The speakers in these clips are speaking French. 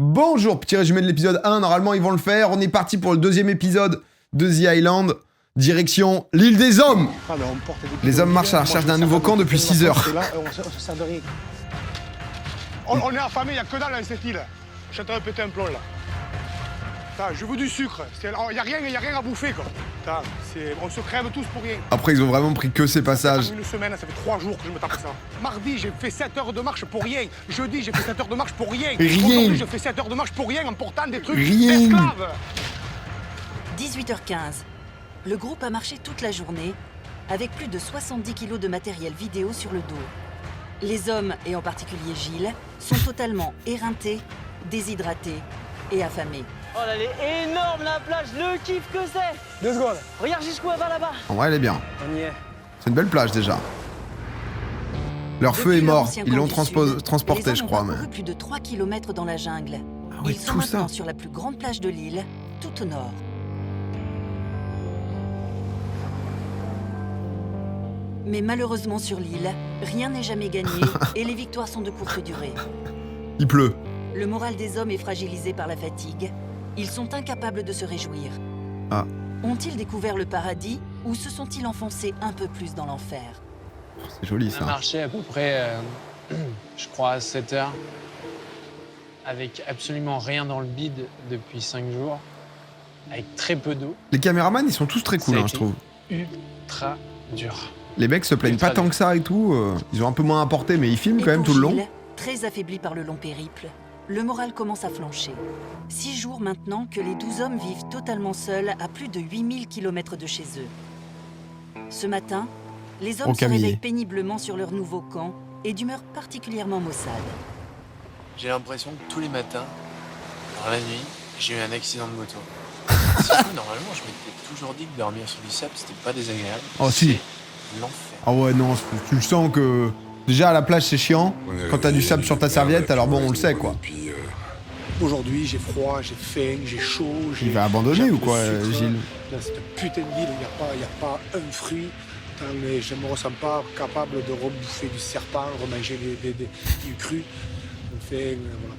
Bonjour, petit résumé de l'épisode 1, normalement ils vont le faire. On est parti pour le deuxième épisode de The Island. Direction l'île des hommes. Les hommes marchent à la recherche d'un nouveau camp depuis 6 heures. On est affamés, il n'y a que dalle dans cette île. Je suis en train de péter un plomb là. Putain, je veux du sucre. Il n'y a rien à bouffer quoi. Putain, on se crève tous pour rien. Après ils ont vraiment pris que ces passages. Ça fait une semaine, ça fait 3 jours que je me tape ça. Mardi, j'ai fait 7 heures de marche pour rien. Jeudi, j'ai fait 7 heures de marche pour rien. Aujourd'hui, je fais 7 heures de marche pour rien en portant des trucs d'esclaves. 18h15. Le groupe a marché toute la journée avec plus de 70 kilos de matériel vidéo sur le dos. Les hommes, et en particulier Gilles, sont totalement éreintés, déshydratés et affamés. Oh là, elle est énorme la plage, le kiff que c'est. 2 secondes. Regarde jusqu'où elle va là-bas. En vrai elle est bien. On y est. C'est une belle plage déjà. Leur feu est Depuis leur mort, ancien ils l'ont camp du Sud, transporté les je hommes crois. ont Mais... parcouru plus de 3 km dans la jungle. Ah oui, Ils sont tout maintenant ça. sur la plus grande plage de l'île, tout au nord. Mais malheureusement sur l'île, rien n'est jamais gagné et les victoires sont de courte durée. Il pleut. Le moral des hommes est fragilisé par la fatigue. Ils sont incapables de se réjouir. Ah. Ont-ils découvert le paradis ou se sont-ils enfoncés un peu plus dans l'enfer? C'est joli On a ça. marché à peu près, je crois, à 7 heures, avec absolument rien dans le bide depuis 5 jours, avec très peu d'eau. Les caméramans ils sont tous très cool Ça a hein, je été trouve. Ultra dur. Les mecs se plaignent pas tant que ça et tout. Ils ont un peu moins apporté mais ils filment Et quand même pour tout le long. Gilles, très affaibli par le long périple, le moral commence à flancher. 6 jours maintenant que les 12 hommes vivent totalement seuls à plus de 8000 km de chez eux. Ce matin, les hommes Oh, se Camille. réveillent péniblement sur leur nouveau camp et d'humeur particulièrement maussade. J'ai l'impression que tous les matins, dans la nuit, j'ai eu un accident de moto. Sinon, normalement, je m'étais toujours dit que dormir sur du sable, c'était pas désagréable. Oh, si. C'est l'enfer. Ah ouais non, tu le sens que... Déjà à la plage c'est chiant. Quand t'as du sable sur ta serviette, alors bon on le sait quoi. Aujourd'hui, j'ai froid, j'ai faim, j'ai chaud. Il va abandonner j'ai ou un peu quoi de sucre. Gilles? Dans cette putain de ville, il n'y a pas un fruit. Putain, mais je me ressens pas capable de rebouffer du serpent, remanger du cru. Enfin, voilà,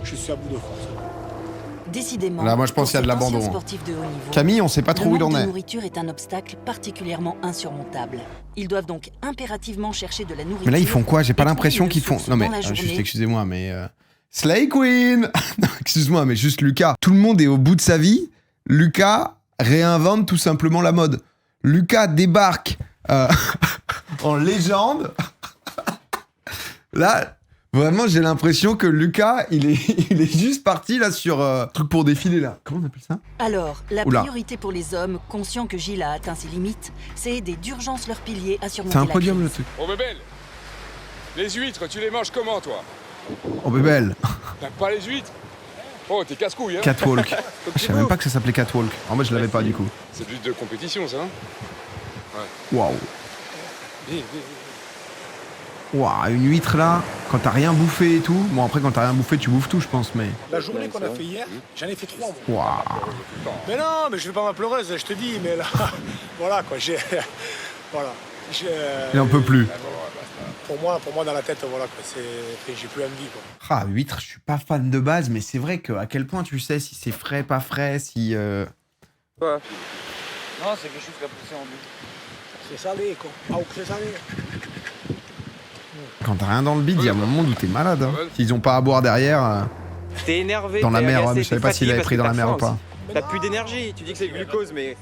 je suis à bout de force. Décidément, Là, moi, je pense pour qu'il y a de cet ancien l'abandon. sportif de haut niveau, Camille, on sait pas trop où il le en manque de est. nourriture est un obstacle particulièrement insurmontable. Ils doivent donc impérativement chercher de la nourriture. Mais là ils font quoi? J'ai pas et l'impression trouver qu'ils une font... source Non mais, dans la juste journée. excusez-moi mais... Slay Queen. Non, excuse-moi mais juste Lucas. Tout le monde est au bout de sa vie. Lucas réinvente tout simplement la mode. Lucas débarque en légende. Là... Vraiment, j'ai l'impression que Lucas, il est juste parti là sur truc pour défiler là. Comment on appelle ça? Alors, la Oula. priorité pour les hommes, conscients que Gilles a atteint ses limites, c'est aider d'urgence leurs piliers à surmonter C'est un la podium crise. le truc. Oh bébelle, les huîtres, tu les manges comment toi? Oh bébelle. T'aimes pas les huîtres? Oh t'es casse-couille hein. Catwalk. Je savais même pas que ça s'appelait Catwalk. En moi je l'avais pas du coup. C'est de l'huître de compétition ça hein. Waouh. Viens. Waouh, une huître là, quand t'as rien bouffé et tout. Bon après quand t'as rien bouffé tu bouffes tout je pense mais... La journée qu'on a fait hier, j'en ai fait 3 mois. Waouh. Mais non, mais je fais pas ma pleureuse, je te dis, mais là, voilà quoi, voilà. Il en peut plus. Pour moi, dans la tête, voilà quoi, j'ai plus envie quoi. Ah, huître, je suis pas fan de base, mais c'est vrai qu'à quel point tu sais si c'est frais, pas frais, si... Non, c'est quelque chose qui a poussé en but. C'est salé quoi, ah, c'est salé. Quand t'as rien dans le bide, il y a un moment où t'es malade. Hein. S'ils ont pas à boire derrière, T'es énervé. dans la t'es mer, agacé, ouais, mais je savais t'es pas s'il fatigué avait parce pris que dans la t'as mer ou faim pas. aussi. T'as plus d'énergie, tu dis que c'est le glucose, mais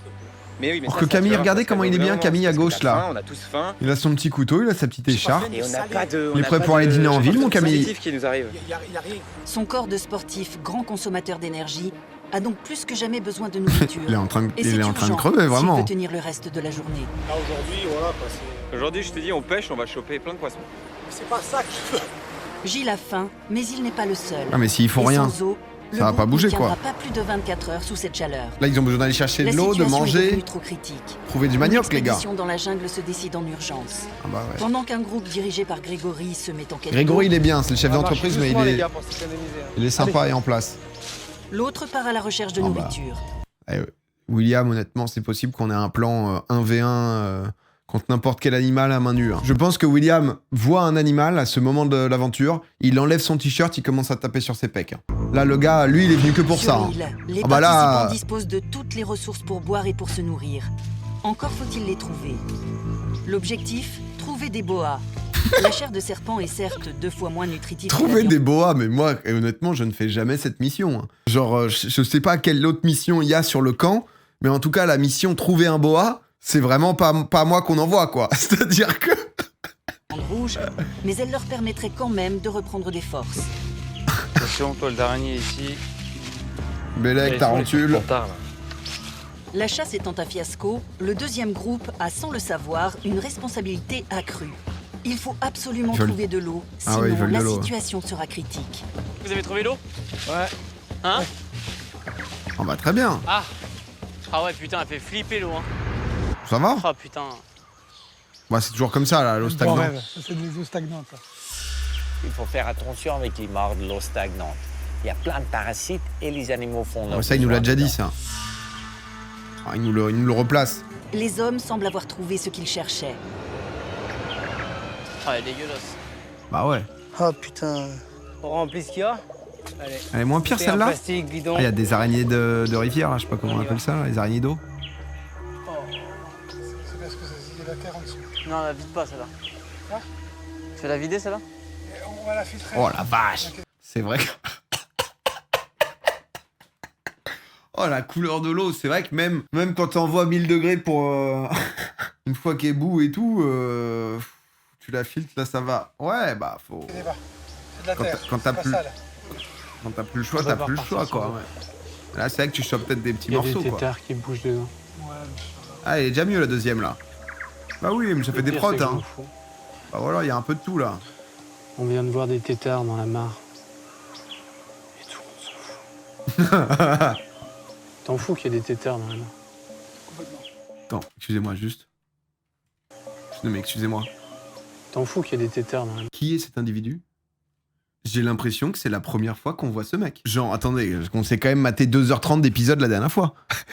oui, mais Alors ça, que ça, Camille, tu vois, regardez ça, comment c'est il est bien, vraiment Camille à parce que gauche, t'as là. faim, on a tous faim. Il a son petit couteau, il a sa petite écharpe. Et on n'a pas de. Il est prêt pour aller dîner en ville, mon Camille. positif qui nous arrive. Y a rien. Son corps de sportif, grand consommateur d'énergie, a donc plus que jamais besoin de nourriture. Il est en train de, Et il c'est est en train de urgent crever, s'il vraiment. veut tenir le reste de la journée. Là aujourd'hui, voilà quoi, c'est. Aujourd'hui, je te dis, on pêche, on va choper plein de poissons. C'est pas ça que je veux. Gilles a faim, mais il n'est pas le seul. Ah mais s'ils font Et rien, sans eau, le ça va groupe pas bouger, ne tiendra quoi. pas plus de 24 heures sous cette chaleur. là ils ont besoin d'aller chercher La de l'eau, de situation est manger, devenue trop critique. trouver du manioc les gars. L'expédition dans la jungle se décide en urgence. Ah bah ouais. Pendant qu'un groupe dirigé par Grégory se met en quête Grégory d'eau, il est bien, c'est le chef d'entreprise mais Doucement, les il gars, pour s'économiser, hein. est sympa et en place. l'autre part à la recherche de Ah bah. nourriture. Eh, William honnêtement c'est possible qu'on ait un plan 1v1 contre n'importe quel animal à main nue. Hein. Je pense que William voit un animal à ce moment de l'aventure, il enlève son t-shirt, il commence à taper sur ses pecs. Là, le gars, lui, il est venu que pour ça. Sur Hein. l'île, les Ah bah là, participants disposent de toutes les ressources pour boire et pour se nourrir. Encore faut-il les trouver. L'objectif, trouver des boas. La chair de serpent est certes 2 fois moins nutritive que la Trouver viande. des boas, mais moi, honnêtement, je ne fais jamais cette mission. Hein. Genre, je sais pas quelle autre mission il y a sur le camp, mais en tout cas, la mission trouver un boa, c'est vraiment pas moi qu'on envoie, quoi. C'est-à-dire que... Rouge, mais elle leur permettrait quand même de reprendre des forces. Attention, toile d'araignée ici. Bélec, tarentule... La chasse étant un fiasco, le deuxième groupe a, sans le savoir, une responsabilité accrue. Il faut absolument Ils veulent- trouver de l'eau, Ah sinon ouais, ils veulent de la l'eau. situation sera critique. Vous avez trouvé l'eau? Ouais. Hein? On va très bien. Ah! Ah ouais, putain, elle fait flipper l'eau, hein. Ça va? Ah putain. Bah, c'est toujours comme ça, là, l'eau Bon stagnante. rêve, ça c'est des eaux stagnantes. ça. Il faut faire attention avec les morts de l'eau stagnante. Il y a plein de parasites et les animaux font leur Ouais, ça, il nous l'a besoin déjà dit, dedans. ça. Ah, il nous le replace. Les hommes semblent avoir trouvé ce qu'ils cherchaient. Ah, elle est dégueulasse. Bah ouais. Ah putain. On remplit ce qu'il y a. Allez. Elle est moins pire, Bouteille en celle-là? plastique, bidon. Ah, il y a des araignées de rivière, là, je sais pas comment on appelle ça, là, les araignées d'eau. C'est parce que il y a la terre en dessous. Non, la vide pas celle-là. Quoi? Tu vas la vider celle-là? Et on va la filtrer. Oh la vache! C'est vrai que... Oh la couleur de l'eau, c'est vrai que même quand t'envoies 1000 degrés pour... une fois qu'elle bout et tout, tu la filtres, là ça va. Ouais, bah faut... C'est bas. C'est de la Quand terre. t'as- quand t'as c'est pas plus- sale. Quand t'as plus le choix, On va t'as pas plus le repartir choix, sur quoi. l'eau. Ouais. Là, c'est vrai que tu chopes peut-être des petits Il y a morceaux, des quoi. tétards qui bougent dedans. Ouais, Ah, elle est déjà mieux, la deuxième, là. Bah oui, mais ça fait Le des pire, prottes, c'est que je hein. m'en fous. Bah voilà, il y a un peu de tout, là. On vient de voir des tétards dans la mare. Et tout le monde s'en fout. T'en fous qu'il y ait des tétards dans la mare. complètement. Attends, excusez-moi, juste. Non, mais excusez-moi. T'en fous qu'il y ait des tétards dans la mare. Qui est cet individu? J'ai l'impression que c'est la première fois qu'on voit ce mec. Genre, attendez, on s'est quand même maté 2h30 d'épisode la dernière fois.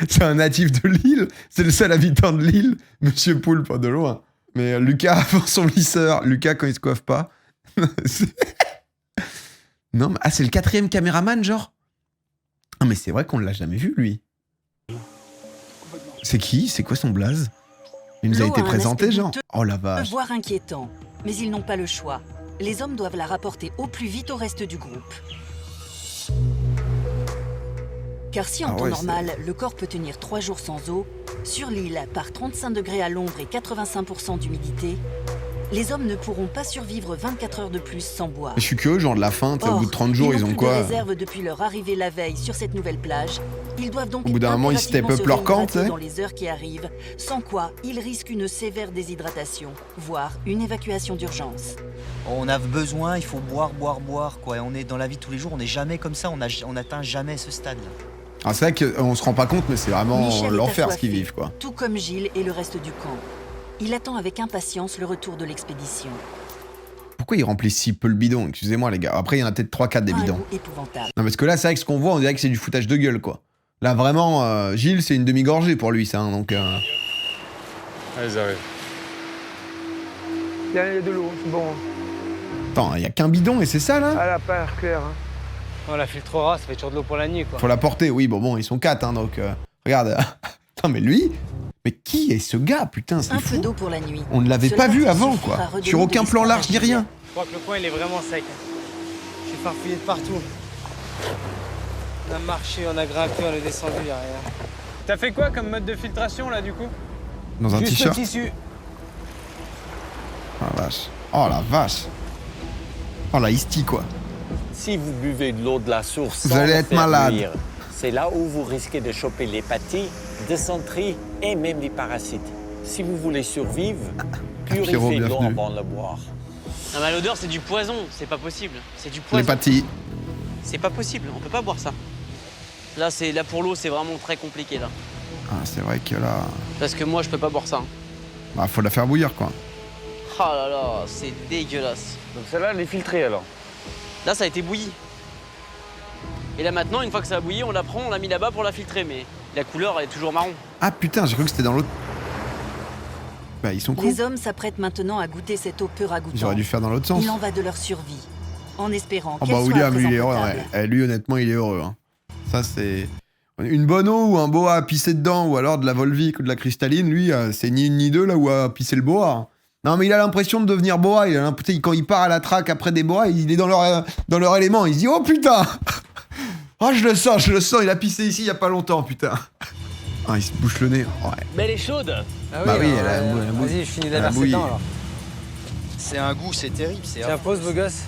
C'est un natif de l'île, c'est le seul habitant de l'île, Monsieur Poulpe, de loin. Mais Lucas avant son lisseur, Lucas quand il se coiffe pas. Non, mais c'est le 4e caméraman, genre? Ah, mais c'est vrai qu'on l'a jamais vu, lui. C'est qui? C'est quoi son blaze? Il nous a L'eau été a un présenté, aspect genre? douteux, Oh la vache. voire inquiétant. Mais ils n'ont pas le choix. Les hommes doivent la rapporter au plus vite au reste du groupe. Car si en Ah temps ouais, normal, le corps peut tenir 3 jours sans eau, sur l'île, par 35 degrés à l'ombre et 85% d'humidité, les hommes ne pourront pas survivre 24 heures de plus sans boire. Je suis curieux, genre de la fin, tu sais, au bout de 30 jours, ils n'ont ont plus quoi? de réserve depuis leur arrivée la veille sur cette nouvelle plage. Ils doivent donc Au bout d'un moment, ils impérativement step up se leur camp, réhydrater tu sais. dans les heures qui arrivent, sans quoi ils risquent une sévère déshydratation, voire une évacuation d'urgence. On a besoin, il faut boire, quoi. Et on est dans la vie de tous les jours, on n'est jamais comme ça, on n'atteint jamais ce stade-là. Ah, c'est vrai qu'on se rend pas compte, mais c'est vraiment Michel est l'enfer ce assoiffé, qu'ils vivent, quoi. Tout comme Gilles et le reste du camp. Il attend avec impatience le retour de l'expédition. Pourquoi ils remplissent si peu le bidon? Excusez-moi, les gars. Après, il y en a peut-être 3-4 des Un bidons. goût épouvantable. Non, parce que là, c'est vrai que ce qu'on voit, on dirait que c'est du foutage de gueule, quoi. Là, vraiment, Gilles, c'est une demi-gorgée pour lui, ça. Hein, donc, Allez, ils arrivent. Il y a de l'eau, c'est bon. Attends, il y a qu'un bidon et c'est ça, là? Ah, la paire claire. Hein. On la filtrera, ça fait toujours de l'eau pour la nuit, quoi. Faut la porter, oui, bon, ils sont 4, hein, donc... regarde. Attends, mais lui... Mais qui est ce gars? Putain, c'est Un peu fou. d'eau pour la nuit. On ne l'avait Cela pas vu suffira avant, à quoi. redonner Sur de aucun plan l'espoir à large, ni Gilles. rien. Je crois que le coin, il est vraiment sec. Je suis farfouillé de partout. On a marché, on a grimpé, on est descendu, y a rien. T'as fait quoi comme mode de filtration là du coup? Dans un Juste le t-shirt. tissu. Oh la vache. Oh la vache. Oh la isti, quoi. Si vous buvez de l'eau de la source Vous sans allez le être faire malade. bouillir, c'est là où vous risquez de choper l'hépatite, dysenterie et même les parasites. Si vous voulez survivre, Pierrot, purifiez l'eau bienvenue. avant de le boire. Non mais l'odeur c'est du poison, c'est pas possible. C'est du poison. L'hépatie. C'est pas possible, on peut pas boire ça. Là pour l'eau c'est vraiment très compliqué là. Ah, c'est vrai que là... Parce que moi je peux pas boire ça. Bah, faut la faire bouillir, quoi. Oh là là, c'est dégueulasse. Donc celle-là, elle est filtrée, alors. Là ça a été bouilli. Et là maintenant, une fois que ça a bouilli, on la prend, on l'a mis là-bas pour la filtrer, mais la couleur elle est toujours marron. Ah, putain, j'ai cru que c'était dans l'autre... Bah, ils sont cons. Les hommes s'apprêtent maintenant à goûter cette eau peu ragoûtante. Ils auraient dû faire dans l'autre sens. Il en va de leur survie, en espérant Oh qu'elle bah soit William, à lui, il est présent heureux. potable. Ouais. Lui, honnêtement, il est heureux. Hein. Ça, c'est... Une bonne eau ou un boa à pisser dedans, ou alors de la Volvic ou de la cristalline, lui, c'est ni une ni deux là où à pisser le boa. Non, mais il a l'impression de devenir boa. Quand il part à la traque après des boas, il est dans leur élément. Il se dit, oh putain. Oh, je le sens. Il a pissé ici il y a pas longtemps, putain. Ah, il se bouche le nez. Ouais. Mais elle est chaude. Ah Bah oui, alors, elle a bouilli. Vas-y, je finis Elle a d'inverser bouilli. dedans alors. C'est un goût, c'est terrible. C'est Tiens, pause, beau gosse.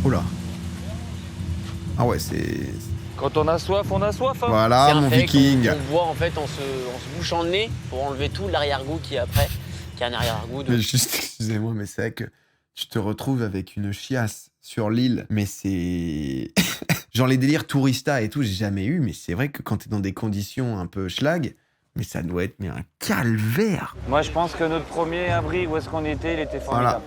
Oula. Ah ouais, c'est... Quand on a soif, on a soif. Hein. Voilà, C'est un mon fait viking. qu'on voit en fait en se bouchant le nez pour enlever tout l'arrière-goût qui est après, qui est un arrière-goût de... Mais juste, excusez-moi, mais c'est vrai que tu te retrouves avec une chiasse sur l'île. Mais c'est... Genre les délires tourista et tout, j'ai jamais eu. Mais c'est vrai que quand t'es dans des conditions un peu schlag, mais ça doit être un calvaire. Moi, je pense que notre premier abri, où est-ce qu'on était, il était formidable.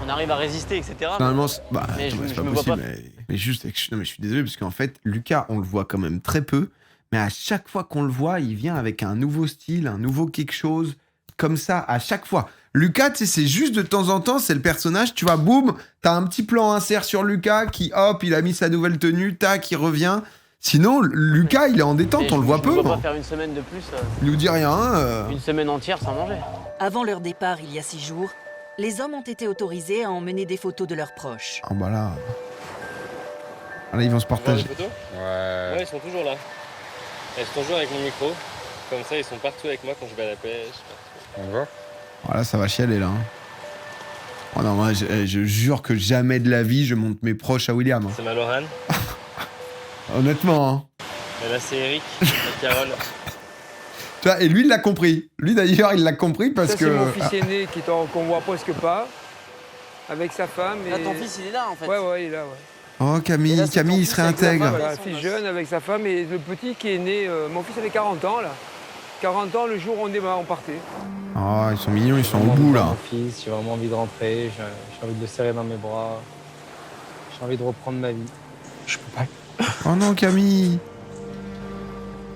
On arrive à résister, etc. Finalement, Mais attends, je c'est pas me vois possible. pas. Mais juste, non, mais je suis désolé parce qu'en fait, Lucas, on le voit quand même très peu. Mais à chaque fois qu'on le voit, il vient avec un nouveau style, un nouveau quelque chose. Comme ça, à chaque fois. Lucas, tu sais, c'est juste de temps en temps, c'est le personnage, tu vois, boum, t'as un petit plan insert sur Lucas qui, hop, il a mis sa nouvelle tenue, tac, il revient. Sinon, Lucas, il est en détente, Et on le voit je peu. ne vois hein. pas faire une semaine de plus, Il nous dit rien. une semaine entière sans manger. Avant leur départ il y a 6 jours, les hommes ont été autorisés à emmener des photos de leurs proches. Ah bah là... Ah, là, ils vont se partager. Ouais, ils sont toujours là. Ils sont toujours avec mon micro. Comme ça, ils sont partout avec moi quand je vais à la pêche. On voit. Voilà, ça va chialer là. hein. Oh non, moi, je jure que jamais de la vie, je monte mes proches à William. hein. C'est ma Lorraine. Honnêtement. Hein. Et là, c'est Eric, et Carole. Tu vois, et lui, il l'a compris. Lui, d'ailleurs, il l'a compris parce Ça, que... c'est mon fils aîné qu'on voit presque pas, avec sa femme. Là, et... ton fils, il est là, en fait. Ouais, il est là, ouais. Oh, Camille, là, c'est Camille, ton il fils serait avec sa intègre. femme, Voilà, fils jeune avec sa femme et le petit qui est né... mon fils avait 40 ans, là. 40 ans, le jour où on partait. Oh, ils sont mignons, ils sont au bout, là. Mon fils, j'ai vraiment envie de rentrer, j'ai envie de le serrer dans mes bras. J'ai envie de reprendre ma vie. Je peux pas. Oh non, Camille.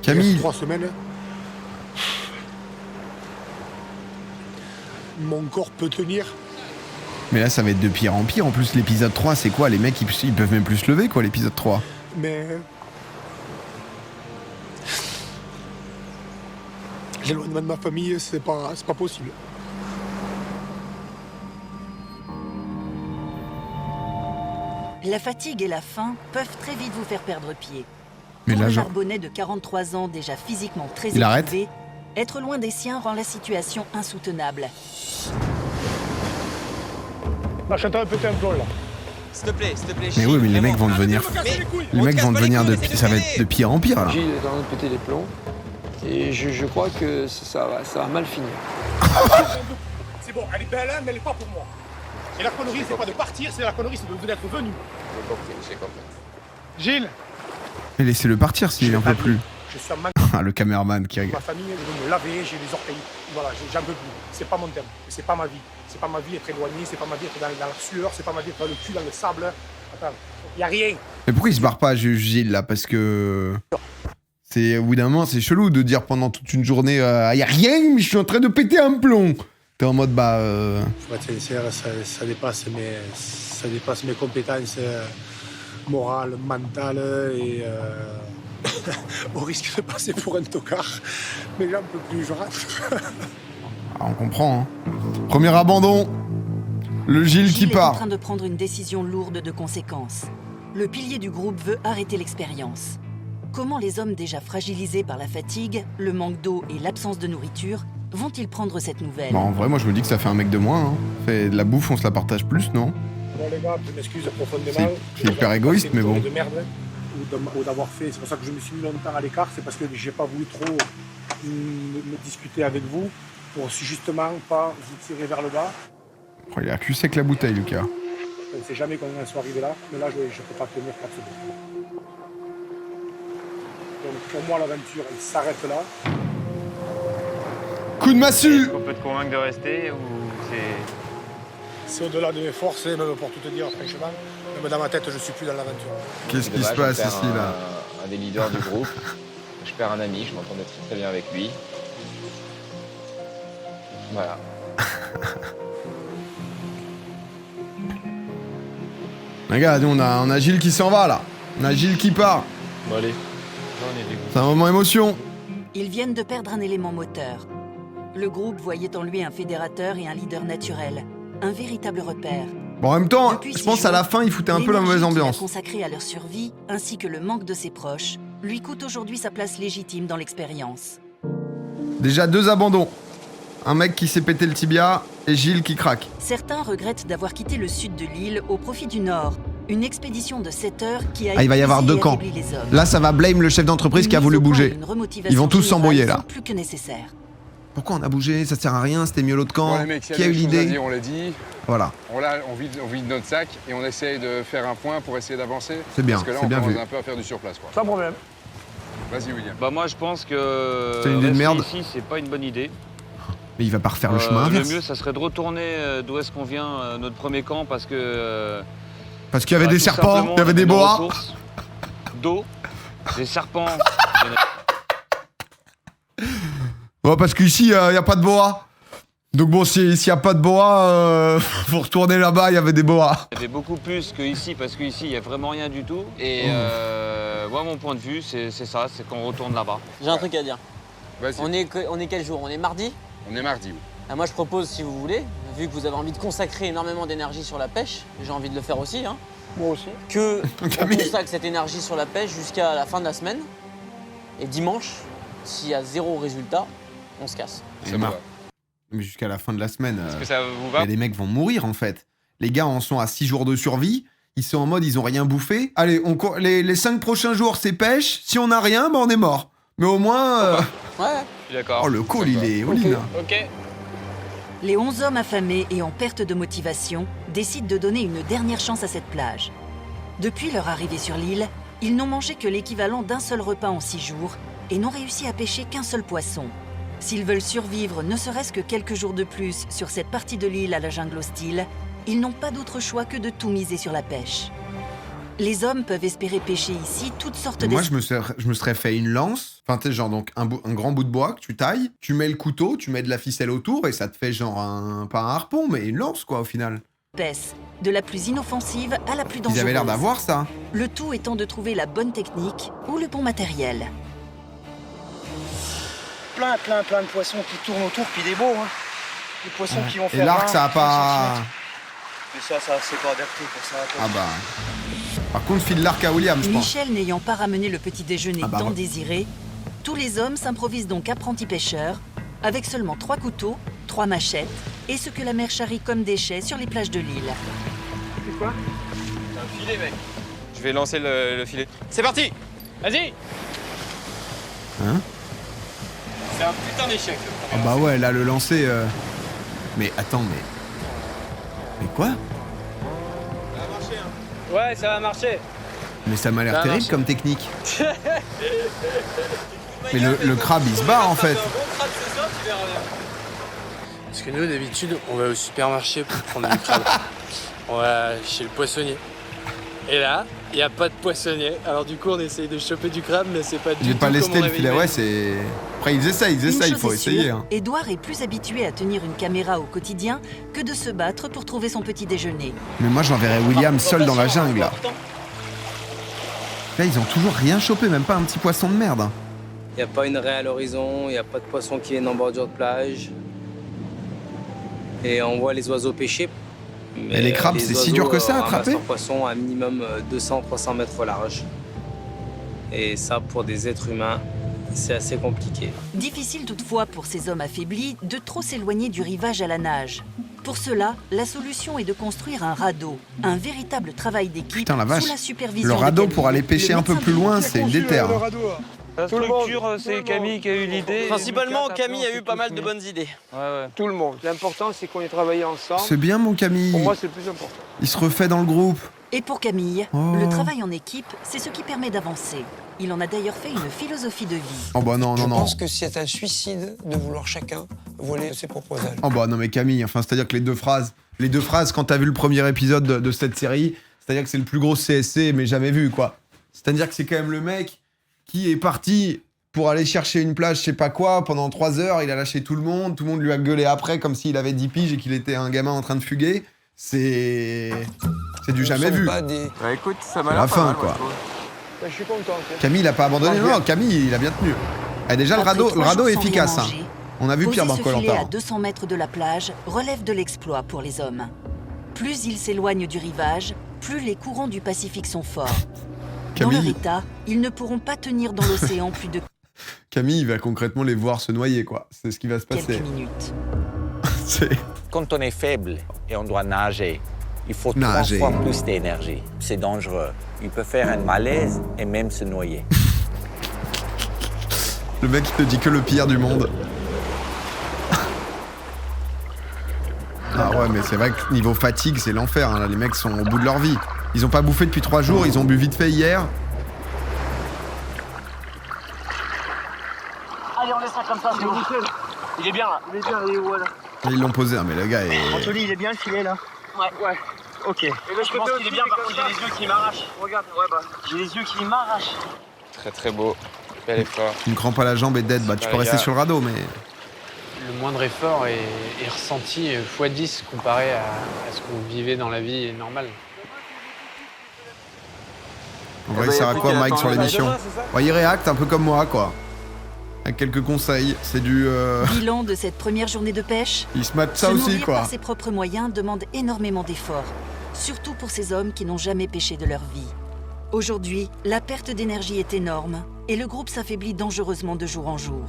Il reste Camille. 3 semaines. Mon corps peut tenir. Mais là, ça va être de pire en pire. En plus, l'épisode 3, c'est quoi? Les mecs, ils peuvent même plus se lever, quoi, l'épisode 3. Mais l'éloignement de ma famille, c'est pas possible. La fatigue et la faim peuvent très vite vous faire perdre pied. Mais Pour là, le genre... charbonnet de 43 ans, déjà physiquement très Il arrête épuisé, être loin des siens rend la situation insoutenable. Achète un petit plomb là. S'il te plaît, Mais oui, mais les mecs vont devenir... Les mecs vont devenir de... Ça va être de pire en pire, là. Gilles est en train de péter les plombs. Et je crois que ça va mal finir. C'est bon, elle est belle, hein, mais elle est pas pour moi. Et la connerie, c'est pas de partir, c'est la connerie, c'est d'être venu. J'ai compris. Gilles, Mais laissez-le partir s'il en peut plus. je suis en manque Ah, le caméraman qui de regarde. ma famille, je veux me laver, j'ai les orteils. Voilà, j'en peux plus. C'est pas mon thème, c'est pas ma vie. C'est pas ma vie être éloigné, c'est pas ma vie être dans la sueur, c'est pas ma vie être dans le cul, dans le sable. Attends, y a rien. Mais pourquoi il se barre pas, Gilles, là? Parce que... C'est, au bout d'un moment, c'est chelou de dire pendant toute une journée, y a rien, mais je suis en train de péter un plomb. T'es en mode, Pour être sincère, ça dépasse mes compétences morales, mentales et au risque de passer pour un tocard. Mais j'en peux plus, je rate. on comprend, hein. Premier abandon. Le Gilles qui Gilles est en part. train de prendre une décision lourde de conséquences. Le pilier du groupe veut arrêter l'expérience. Comment les hommes déjà fragilisés par la fatigue, le manque d'eau et l'absence de nourriture vont-ils prendre cette nouvelle? Bon, en vrai, moi, je me dis que ça fait un mec de moins, hein. Fait de la bouffe, on se la partage plus, non? Bon les gars, je m'excuse profondément. C'est hyper égoïste, mais bon. De merde, ou d'avoir fait. C'est pour ça que je me suis mis longtemps à l'écart. C'est parce que j'ai pas voulu trop me discuter avec vous pour justement pas vous tirer vers le bas. Oh, il a cul sec la bouteille, Lucas. On ne sait jamais quand on soit arrivé là, mais là je ne peux pas tenir 4 secondes. Donc pour moi l'aventure elle s'arrête là. Coup de massue. On peut te convaincre de rester ou C'est au-delà de mes forces, et même pour tout te dire franchement, même dans ma tête je suis plus dans l'aventure. Qu'est-ce qui se passe ici, là? Un des leaders du groupe. Je perds un ami, je m'entendais très bien avec lui. Voilà. Regarde, on a Gilles qui s'en va là. On a Gilles qui part. Bon allez, j'en ai dégoûté. C'est un moment émotion. Ils viennent de perdre un élément moteur. Le groupe voyait en lui un fédérateur et un leader naturel, un véritable repère. Bon, en même temps, Depuis je 6 pense à la jours, fin, il foutait un peu la mauvaise l'énergie qu'il a ambiance. consacrée à leur survie, ainsi que le manque de ses proches, lui coûte aujourd'hui sa place légitime dans l'expérience. Déjà 2 abandons. Un mec qui s'est pété le tibia et Gilles qui craque. Certains regrettent d'avoir quitté le sud de l'île au profit du nord. Une expédition de 7 heures qui a Ah, il va y avoir épuisé 2 et camps. affaibli les hommes. Là, ça va blame le chef d'entreprise qui a Une voulu mise au point et bouger. une remotivation Ils vont tous générale s'embrouiller sont là. plus que nécessaire. Pourquoi on a bougé? Ça sert à rien, c'était mieux l'autre camp. Bon, les mecs, Qui a eu des choses à l'idée? dire, on l'a dit. Voilà. On vide notre sac et on essaye de faire un point pour essayer d'avancer. C'est bien, Parce que là, c'est on bien commence vu. un peu à faire du surplace, quoi. Sans problème. Vas-y, William. Bah moi je pense que C'est une idée de rester merde. ici c'est pas une bonne idée. Mais il va pas refaire le chemin Le inverse. mieux ça serait de retourner d'où est-ce qu'on vient, notre premier camp, parce que... Parce qu'il y avait bah, des tout serpents, simplement, il y avait on a des nos boas. ressources d'eau, des serpents. Ouais, parce qu'ici, il n'y a pas de boa. Donc bon, s'il n'y a pas de boa, faut retourner là-bas, il y avait des boas. Il y avait beaucoup plus qu'ici, parce qu'ici il n'y a vraiment rien du tout. Et moi mon point de vue c'est ça, c'est qu'on retourne là-bas. J'ai un truc à dire. Vas-y. On est quel jour? On est mardi? On est mardi, oui. Ah, moi je propose, si vous voulez, vu que vous avez envie de consacrer énormément d'énergie sur la pêche, j'ai envie de le faire aussi, hein, Moi aussi. que on Camille. consacre cette énergie sur la pêche jusqu'à la fin de la semaine. Et dimanche, s'il y a 0 résultat, on se casse. Et Ça me marre. va. Mais jusqu'à la fin de la semaine, Est-ce que ça vous il y va? a des mecs vont mourir en fait. Les gars en sont à 6 jours de survie. Ils sont en mode, ils ont rien bouffé. Allez, les 5 prochains jours, c'est pêche. Si on a rien, bah on est mort. Mais au moins... Ouais. Je suis d'accord. Oh, le call, il est all-in. Ok. Les 11 hommes affamés et en perte de motivation décident de donner une dernière chance à cette plage. Depuis leur arrivée sur l'île, ils n'ont mangé que l'équivalent d'un seul repas en 6 jours et n'ont réussi à pêcher qu'un seul poisson. S'ils veulent survivre ne serait-ce que quelques jours de plus sur cette partie de l'île à la jungle hostile, ils n'ont pas d'autre choix que de tout miser sur la pêche. Les hommes peuvent espérer pêcher ici toutes sortes Moi, d'espèces. je me serais fait une lance. Enfin, tu sais, genre, donc, un grand bout de bois que tu tailles, tu mets le couteau, tu mets de la ficelle autour et ça te fait genre pas un harpon, mais une lance, quoi, au final. De la plus inoffensive à la plus dangereuse. Ils avaient l'air d'avoir ça. Le tout étant de trouver la bonne technique ou le bon matériel. Plein de poissons qui tournent autour, puis des beaux, hein. Des poissons qui vont faire. Et l'arc, 20, ça a 30 pas... centimètres. Mais ça, c'est pas adapté pour ça. Ah bah... Par contre, file l'arc à William, je pense. Michel n'ayant pas ramené le petit déjeuner Ah bah, tant ouais. désiré, tous les hommes s'improvisent donc apprentis pêcheurs, avec seulement 3 couteaux, 3 machettes et ce que la mer charrie comme déchets sur les plages de l'île. C'est quoi? Un filet, mec. Je vais lancer le filet. C'est parti. Vas-y. Hein? C'est un putain d'échec. Ah bah ouais, là, le lancer... Mais attends, mais... Mais quoi? Ouais, ça va marcher. Mais ça m'a l'air Ça terrible marche. comme technique. Mais le crabe, il se barre, en fait. Parce que nous, d'habitude, on va au supermarché pour prendre du crabe. On va chez le poissonnier. Et là, il n'y a pas de poissonnier. Alors du coup, on essaye de choper du crabe, mais c'est pas Je du vais tout pas comme lester on le avait filet, ouais, imaginé. c'est... Après, ils essayent, Une chose faut est essayer. sûre, Hein. Édouard est plus habitué à tenir une caméra au quotidien que de se battre pour trouver son petit déjeuner. Mais moi, j'enverrais William seul dans la jungle, là. Là, ils ont toujours rien chopé, même pas un petit poisson de merde. Hein. Il n'y a pas une raie à l'horizon, il n'y a pas de poisson qui est en bordure de plage. Et on voit les oiseaux pêcher. Et les crabes, c'est si dur que ça à attraper? Un poisson à minimum 200-300 mètres au large. Et ça, pour des êtres humains, c'est assez compliqué. Difficile toutefois pour ces hommes affaiblis de trop s'éloigner du rivage à la nage. Pour cela, la solution est de construire un radeau, un véritable travail d'équipe Putain, la vache. sous la supervision Le de radeau Camille. pour aller pêcher Le un peu médecin plus du loin, groupe c'est une déterre. hein. La Tout le monde, structure, tout c'est le Camille monde. qui a eu l'idée. Principalement, Lucas, Camille a c'est eu pas tout mal de fini. bonnes idées. Ouais. Tout le monde. L'important, c'est qu'on ait travaillé ensemble. C'est bien, mon Camille. Pour moi, c'est le plus important. Il se refait dans le groupe. Et pour Camille, Oh. le travail en équipe, c'est ce qui permet d'avancer. Il en a d'ailleurs fait une philosophie de vie. Oh bah non, non, Je non. pense que c'est un suicide de vouloir chacun voler ses propres ailes. Oh bah non, mais Camille, enfin, c'est-à-dire que les deux phrases, quand t'as vu le premier épisode de cette série, c'est-à-dire que c'est le plus gros CSC, mais jamais vu, quoi. C'est-à-dire que c'est quand même le mec qui est parti pour aller chercher une plage, je sais pas quoi, pendant 3 heures, il a lâché tout le monde lui a gueulé après comme s'il avait 10 piges et qu'il était un gamin en train de fuguer. C'est du jamais vu. Bah écoute, ça m'a C'est l'air la pas fin, mal, quoi. moi, je trouve. Ben, je suis content. quoi. Camille, il a pas abandonné. Non, Camille, il a bien tenu. Et déjà, le Après radeau 3 jours est sans rien efficace. Hein. manger, On a vu poser pire dans ce filet Koh-Lanta. à 200 mètres de la plage relève de l'exploit pour les hommes. Plus ils s'éloignent du rivage, plus les courants du Pacifique sont forts. Dans leur Camille, état, ils ne pourront pas tenir dans l'océan plus de Camille, il va concrètement les voir se noyer, quoi. C'est ce qui va se passer. quelques minutes. Quand on est faible et on doit nager, il faut 3 Nager. fois plus d'énergie. C'est dangereux. Il peut faire un malaise et même se noyer. Le mec, il te dit que le pire du monde. Ah ouais, mais c'est vrai que niveau fatigue, c'est l'enfer. Hein. Là, les mecs sont au bout de leur vie. Ils ont pas bouffé depuis 3 jours, ils ont bu vite fait hier. Allez, on laisse ça comme ça, c'est bon. Il est bien là. Il est bien, il est où là? Et ils l'ont posé. Ah, mais le gars est... Anthony, il est bien le filet là? Ouais. Ok. Et là, je pense qu'il est bien, par contre, j'ai les yeux qui m'arrachent. Regarde, ouais, bah. J'ai les yeux qui m'arrachent. Très très beau. Bel effort. Tu me crampes à la jambe et dead. Bah, tu peux rester sur le radeau, mais... Le moindre effort est ressenti x10 comparé à ce que vous vivez dans la vie normale. En vrai, il sert à quoi, Mike, sur l'émission? Ouais, il réacte un peu comme moi, quoi. Avec quelques conseils. C'est du... Bilan de cette première journée de pêche. Il se mate ça Se aussi, nourrir quoi. par ses propres moyens demande énormément d'efforts, surtout pour ces hommes qui n'ont jamais pêché de leur vie. Aujourd'hui, la perte d'énergie est énorme et le groupe s'affaiblit dangereusement de jour en jour.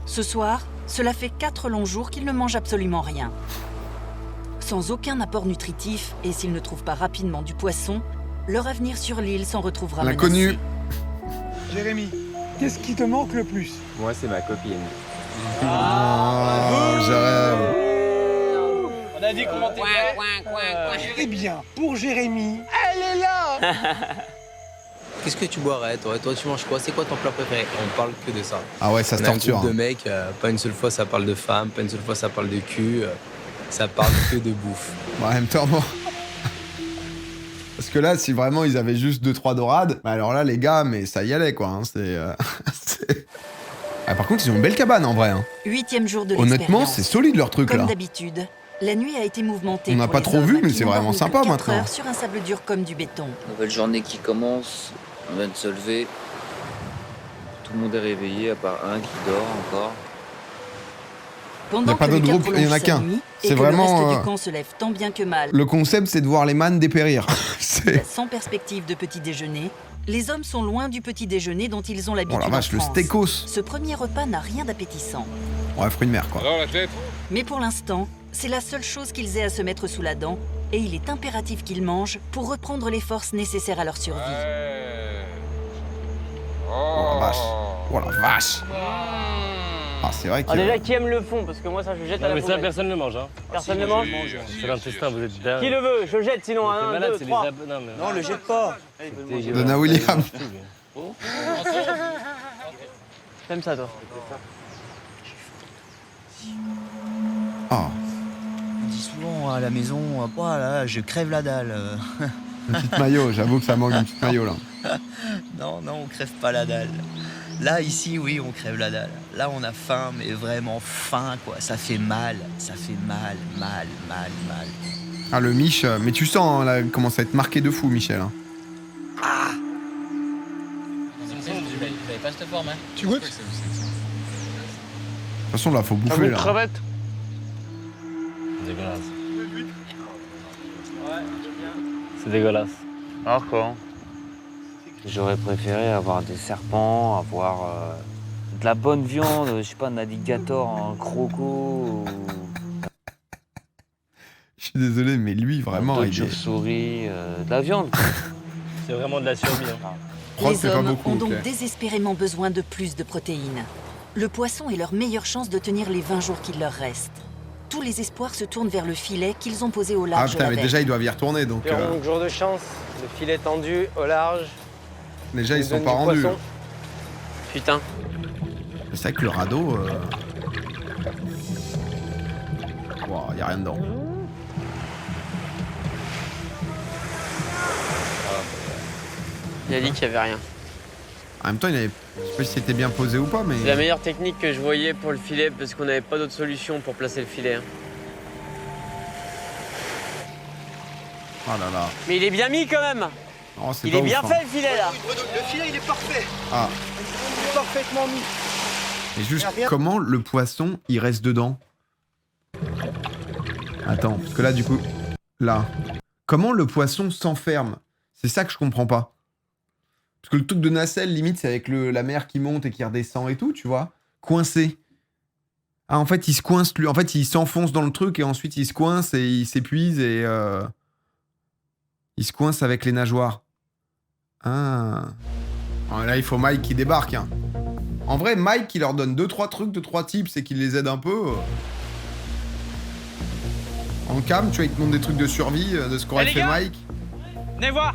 Ce soir, cela fait 4 longs jours qu'ils ne mangent absolument rien. Sans aucun apport nutritif et s'ils ne trouvent pas rapidement du poisson, leur avenir sur l'île s'en retrouvera menacé. L'inconnu. Jérémy, qu'est-ce qui te manque le plus? Moi, c'est ma copine. Oh, j'arrête. On a dit comment t'es Eh bien, pour Jérémy, Elle est là. Qu'est-ce que tu boirais, toi? Toi, tu manges quoi? C'est quoi ton plat préféré? On parle que de ça. Ah ouais, ça se On a un torture. groupe de Hein. mecs, pas une seule fois ça parle de femmes, pas une seule fois ça parle de cul, ça parle que de bouffe. Bon, en même temps, bon. Parce que là, si vraiment ils avaient juste 2-3 dorades, bah alors là, les gars, mais ça y allait, quoi. Hein. C'est... Ah, par contre, ils ont une belle cabane, en vrai. Hein. 8e jour de Honnêtement, l'expérience. c'est solide, leur truc, Comme là. d'habitude, la nuit a été mouvementée. On n'a pour pas les trop hommes vu, mais qui c'est n'ont vraiment dormi que sympa, 4 maintenant. heures sur un sable dur comme du béton. Nouvelle journée qui commence, on vient de se lever. Tout le monde est réveillé à part un qui dort encore. Pendant pas que le d'autre gars groupe, il y en a prolonge sa qu'un. nuit et C'est que vraiment, le reste du camp se lève tant bien que mal. Le concept, c'est de voir les mannes dépérir. C'est... Sans perspective de petit déjeuner, les hommes sont loin du petit déjeuner dont ils ont Oh l'habitude la vache, en le France. stécos. Ce premier repas n'a rien d'appétissant. Ouais, fruit de mer, quoi. Alors la tête? Mais pour l'instant, c'est la seule chose qu'ils aient à se mettre sous la dent et il est impératif qu'ils mangent pour reprendre les forces nécessaires à leur survie. Oh la vache. Oh la vache. Ah, c'est vrai que... Ah, déjà, qui aime le fond? Parce que moi, ça, je jette à la mais ça, poubelle. personne ne le mange. Hein. Personne ne mange? C'est l'intestin, vous êtes dingue. Qui le veut? Je jette sinon. T'es 1, malade, 2, c'est 3. les Non, Non, le jette pas. Donna Williams. T'aimes ça, toi? Oh. On dit souvent à la maison, voilà, je crève la dalle. Une petite maillot, j'avoue que ça manque d'une petite maillot, là. Non, on crève pas la dalle. Là, ici, oui, on crève la dalle. Là, on a faim, mais vraiment faim, quoi. Ça fait mal. Ça fait mal. Ah, le Mich, mais tu sens, hein, là, il commence à être marqué de fou, Michel. Hein. Vous n'avez pas cette forme, hein? Tu goûtes? De toute façon, là, faut bouffer, là. Crevette. Dégueulasse. C'est dégueulasse. Alors quoi? J'aurais préféré avoir des serpents, avoir de la bonne viande, je sais pas, un alligator en croco, ou Je suis désolé, mais lui, vraiment, d'autres il est... chauves-souris, de la viande. C'est vraiment de la survie. Hein. Prod, Les c'est pas hommes beaucoup, ont donc ok. désespérément besoin de plus de protéines. Le poisson est leur meilleure chance de tenir les 20 jours qu'il leur reste. Tous les espoirs se tournent vers le filet qu'ils ont posé au Ah large putain, la mais veille. déjà, ils doivent y retourner, donc... Donc, jour de chance, le filet tendu au large. Déjà, ils sont donne pas du rendus. poisson. Putain. C'est vrai que le radeau... Wow, y a rien dedans. Il a dit qu'il y avait rien. En même temps, je sais pas si c'était bien posé ou pas, mais... C'est la meilleure technique que je voyais pour le filet parce qu'on n'avait pas d'autre solution pour placer le filet. Hein. Oh là là. Mais il est bien mis quand même. Oh, il est bien fait le filet là. Le filet, il est parfait. Ah. Il est parfaitement mis. Et juste, comment le poisson, il reste dedans? Attends, parce que là, du coup... Là. Comment le poisson s'enferme? C'est ça que je comprends pas. Parce que le truc de nacelle, limite, c'est avec la mer qui monte et qui redescend et tout, tu vois. Coincé. Ah, en fait, il se coince, lui. En fait, il s'enfonce dans le truc et ensuite, il se coince et il s'épuise et... Il se coince avec les nageoires. Ah. Oh, là, il faut Mike qui débarque, hein. En vrai, Mike, qui leur donne 2-3 trucs, 2-3 tips et qui les aide un peu... En cam, tu vois, il te montre des trucs de survie, de ce qu'aurait fait Mike. Venez voir.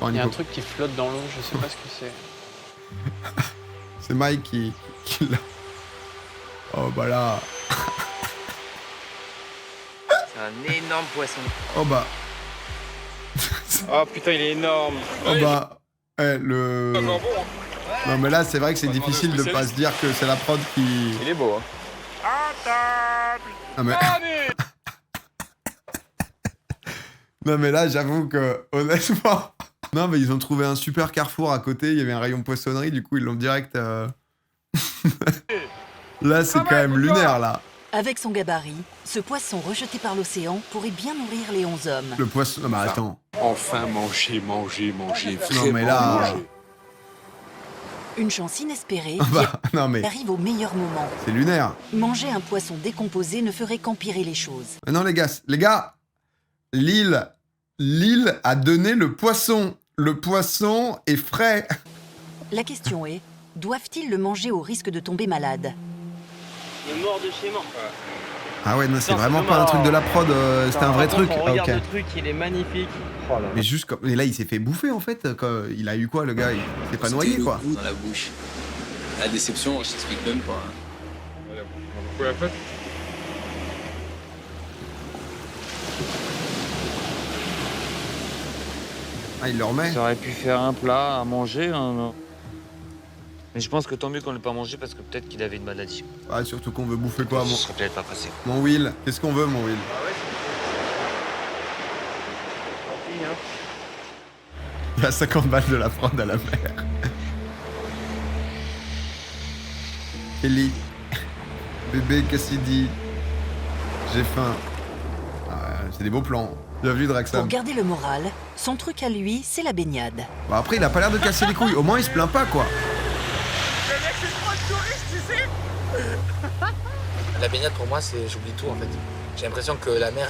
Il y a un truc qui flotte dans l'eau, je sais pas ce que c'est. C'est Mike qui l'a. Oh bah là. C'est un énorme poisson. Oh bah. Oh putain, il est énorme. Oh bah. Le. Non mais là c'est vrai que c'est difficile de pas se dire que c'est la prod qui... Il est beau, hein. Non mais... Non mais là j'avoue que honnêtement... Non mais ils ont trouvé un super carrefour à côté, il y avait un rayon poissonnerie, du coup ils l'ont direct... Là c'est quand même lunaire là. Avec son gabarit, ce poisson rejeté par l'océan pourrait bien nourrir les 11 hommes. Le poisson... Non mais attends. Enfin manger. Non mais là... Une chance inespérée non mais... arrive au meilleur moment. C'est lunaire. Manger un poisson décomposé ne ferait qu'empirer les choses. Mais non les gars, l'île a donné le poisson. Le poisson est frais. La question est, doivent-ils le manger au risque de tomber malade? Il est mort de chez mort. Ah ouais, non, c'est vraiment pas un truc de la prod, c'était un vrai truc. Ah, Regarde ok. le truc, il est magnifique. Oh là là. Mais juste comme... Et là, il s'est fait bouffer, en fait. Quand... Il a eu quoi, le gars? Il s'est pas noyé, quoi. Dans la bouche. La déception, je t'explique même pas. Pourquoi la fête? Ah, il le remet. Ça aurait pu faire un plat à manger. Hein. Mais je pense que tant mieux qu'on l'ait pas mangé parce que peut-être qu'il avait une maladie. Ah, surtout qu'on veut bouffer quoi, Ça mon... serait peut-être pas passé. Mon Will. Qu'est-ce qu'on veut, mon Will? Il y a 50 balles de la prod à la mer. Ellie. Bébé, qu'est-ce qu'il dit? J'ai faim. Ah, c'est des beaux plans. Bienvenue, Draxam. Pour garder le moral, son truc à lui, c'est la baignade. Bah après, il a pas l'air de casser les couilles. Au moins, il se plaint pas, quoi. La baignade, pour moi, c'est j'oublie tout, en fait. J'ai l'impression que la mer,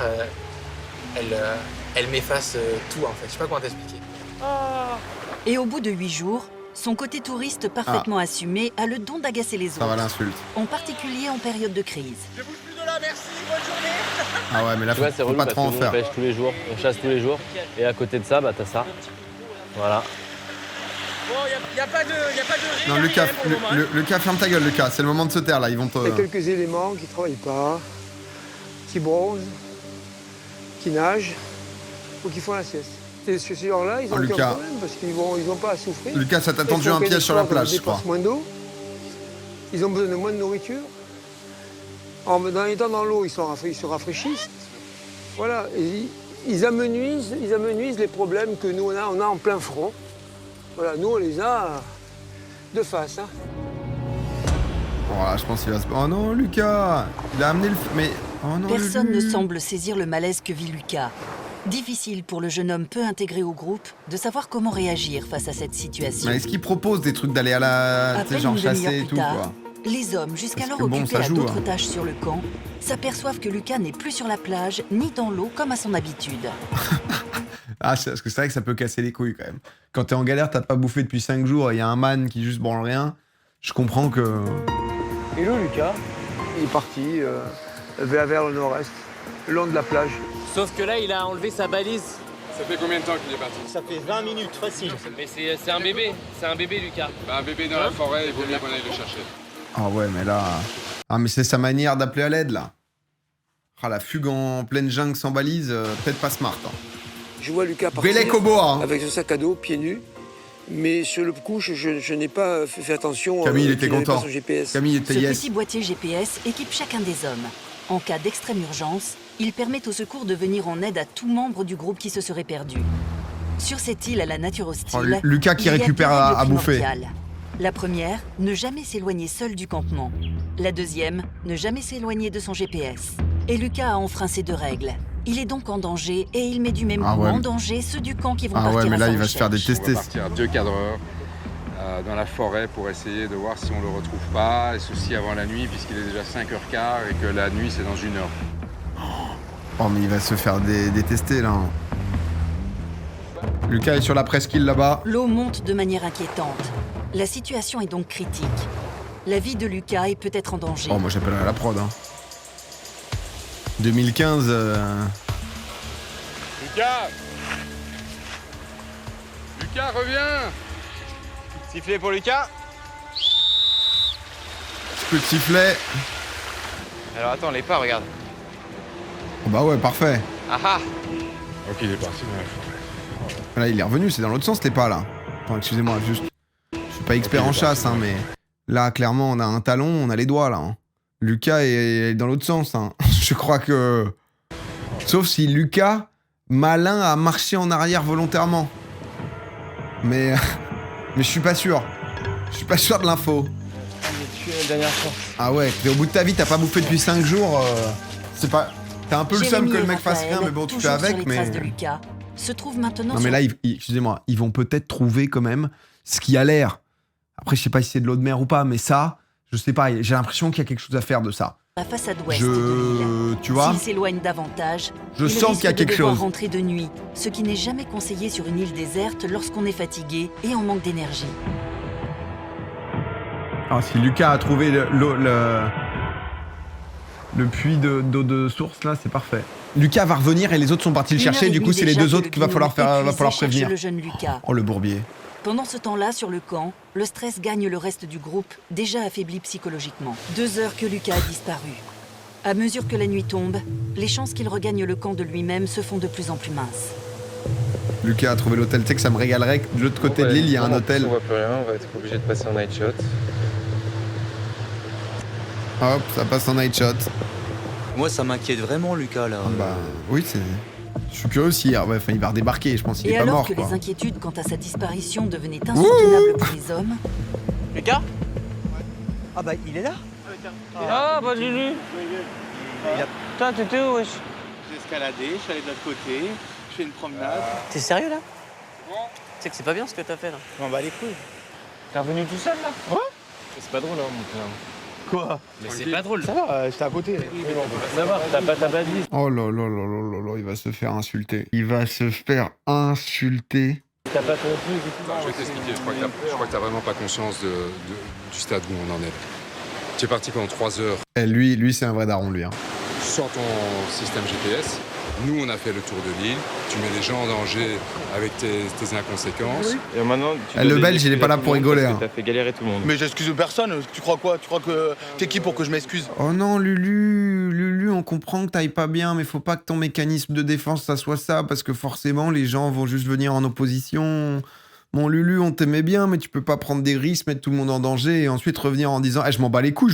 elle m'efface tout, en fait. Je sais pas comment t'expliquer. Et au bout de 8 jours, son côté touriste parfaitement assumé a le don d'agacer les autres. Ça va l'insulte. En particulier en période de crise. Je bouge plus de là, merci, bonne journée. Ah ouais, mais là, Tu vois, c'est faut relou pas parce trop en que nous, faire. on pêche tous les jours, on chasse tous les jours. Et à côté de ça, bah t'as ça. Voilà. Bon, y a pas de rire, Non, Lucas, rien pour le moment, hein. Lucas, ferme ta gueule, Lucas. C'est le moment de se taire, là. Ils vont te... Il y a quelques éléments qui ne travaillent pas, qui bronzent, qui nagent ou qui font la sieste. Et ces gens-là, ils ont aucun Lucas. problème parce qu'ils n'ont pas à souffrir. Lucas, ça t'a Ils tendu font un piège sur la pénétrer, plage, ils je crois. dépensent moins d'eau, ils ont besoin de moins de nourriture. Dans étant dans l'eau, ils se rafraîchissent. Voilà, et ils amenuisent les problèmes que nous, on a en plein front. Voilà, nous, on les a de face. Hein. Voilà, je pense qu'il va se... Oh non, Lucas! Il a amené le... Mais... Oh non, Personne ne Lulu. semble saisir le malaise que vit Lucas. Difficile pour le jeune homme peu intégré au groupe de savoir comment réagir face à cette situation. Mais est-ce qu'il propose des trucs d'aller à la... Tu Après sais, genre une demi-heure chasser et plus tout, tard, quoi? les hommes, jusqu'alors Parce que bon, occupés ça à joue, d'autres hein. tâches sur le camp, s'aperçoivent que Lucas n'est plus sur la plage ni dans l'eau comme à son habitude. Ah, parce que c'est vrai que ça peut casser les couilles, quand même. Quand t'es en galère, t'as pas bouffé depuis 5 jours et il y a un man qui juste branle rien, je comprends que... Hello Lucas, il est parti vers le nord-est, le long de la plage. Sauf que là, il a enlevé sa balise. Ça fait combien de temps qu'il est parti? Ça fait 20 minutes, facile. Mais c'est un bébé, Lucas. Bah, un bébé dans la forêt, il vaut mieux qu'on aille le chercher. Ah ouais, mais là... Ah, mais c'est sa manière d'appeler à l'aide, là. Ah, la fugue en pleine jungle sans balise, peut-être pas smart, hein. Je vois Lucas partir Bélec au bois, hein. avec son sac à dos, pieds nus. Mais sur le coup, je n'ai pas fait attention. Camille, il était qu'il n'avait content. pas son GPS. Camille était Ce yes. petit boîtier GPS équipe chacun des hommes. En cas d'extrême urgence, il permet au secours de venir en aide à tout membre du groupe qui se serait perdu. Sur cette île à la nature hostile, Oh, Lucas qui il y a récupère deux règles à bouffer. primordiales. La première, ne jamais s'éloigner seul du campement. La deuxième, ne jamais s'éloigner de son GPS. Et Lucas a enfreint ces deux règles. Il est donc en danger et il met du même coup en danger ceux du camp qui vont partir à sa Ah ouais, mais là, il va recherche. se faire détester. On va partir 2 cadreurs dans la forêt pour essayer de voir si on le retrouve pas, et ceci avant la nuit, puisqu'il est déjà 5h15 et que la nuit, c'est dans 1 heure. Oh, mais il va se faire détester, là. Lucas est sur la presqu'île, là-bas. L'eau monte de manière inquiétante. La situation est donc critique. La vie de Lucas est peut-être en danger. Oh, moi, j'appellerai la prod, hein. 2015... Lucas Lucas, reviens! Sifflet pour Lucas. Peu de sifflet. Alors attends, les pas, regarde. Oh, bah ouais, parfait. Ah ah. Ok, il est parti dans la forêt. Là, il est revenu, c'est dans l'autre sens, t'es pas là. Attends, excusez-moi, juste... Je suis pas expert en chasse, hein, mais... Là, clairement, on a un talon, on a les doigts, là. Hein. Lucas est dans l'autre sens, hein. Je crois que... Sauf si Lucas, malin, a marché en arrière volontairement. Mais je suis pas sûr. Je suis pas sûr de l'info. Ah ouais, t'es au bout de ta vie, t'as pas bouffé depuis 5 jours. C'est pas... T'as un peu le seum que le mec fasse rien, mais bon, tu fais avec, mais... De Lucas, se trouve maintenant Non mais là, excusez-moi, ils vont peut-être trouver quand même ce qui a l'air. Après, je sais pas si c'est de l'eau de mer ou pas, mais ça, je sais pas, j'ai l'impression qu'il y a quelque chose à faire de ça. la façade ouest de l'île. Tu vois, S'il s'éloigne davantage, je il sens risque qu'il y a de quelque devoir chose. rentrer de nuit, ce qui n'est jamais conseillé sur une île déserte lorsqu'on est fatigué et en manque d'énergie. Alors, si Lucas a trouvé le puits d'eau de source, là, c'est parfait. Lucas va revenir et les autres sont partis le chercher. Du coup, c'est les deux autres qu'il va falloir prévenir. Le jeune Lucas. Oh, le bourbier. Pendant ce temps-là, sur le camp, le stress gagne le reste du groupe, déjà affaibli psychologiquement. 2 heures que Lucas a disparu. À mesure que la nuit tombe, les chances qu'il regagne le camp de lui-même se font de plus en plus minces. Lucas a trouvé l'hôtel. Tu sais que ça me régalerait que de l'autre côté de l'île, il y a un hôtel. On voit plus rien, on va être obligé de passer en night shot. Hop, ça passe en night shot. Moi, ça m'inquiète vraiment, Lucas, là. Bah, oui, c'est... Je suis curieux aussi. Ouais, enfin, il va redébarquer, je pense qu'il Et est pas alors mort, que quoi. les inquiétudes quant à sa disparition devenaient insoutenables pour les hommes... Lucas? Ah bah, il est là. Ah, bah j'ai lu. Putain, t'étais où, wesh? J'ai escaladé, je suis allé de l'autre côté, je fais une promenade. T'es sérieux, là? Tu sais que c'est pas bien ce que t'as fait, là. Je m'en bats les couilles. T'es revenu tout seul, là? Ouais. C'est pas drôle, hein, mon frère. Quoi? Mais c'est pas drôle. Ça va, j'étais à côté. Mais bon, on peut pas savoir, t'as pas de vie. Oh là là là là là là, il va se faire insulter. Il va se faire insulter. T'as pas ton truc et tout. Je vais t'expliquer, je crois que t'as vraiment pas conscience du stade où on en est. Tu es parti pendant 3 heures. Eh, lui c'est un vrai daron, lui. Hein. Sans ton système GPS. Nous, on a fait le tour de l'île. Tu mets les gens en danger avec tes inconséquences. Et maintenant, Le Belge, il est pas là pour rigoler. Hein. T'as fait galérer tout le monde. Mais j'excuse personne, tu crois quoi? Tu crois que t'es qui pour que je m'excuse? Oh non, Lulu, on comprend que t'ailles pas bien, mais faut pas que ton mécanisme de défense, ça soit ça, parce que forcément, les gens vont juste venir en opposition. Bon, Lulu, on t'aimait bien, mais tu peux pas prendre des risques, mettre tout le monde en danger, et ensuite revenir en disant « Eh, je m'en bats les couilles !»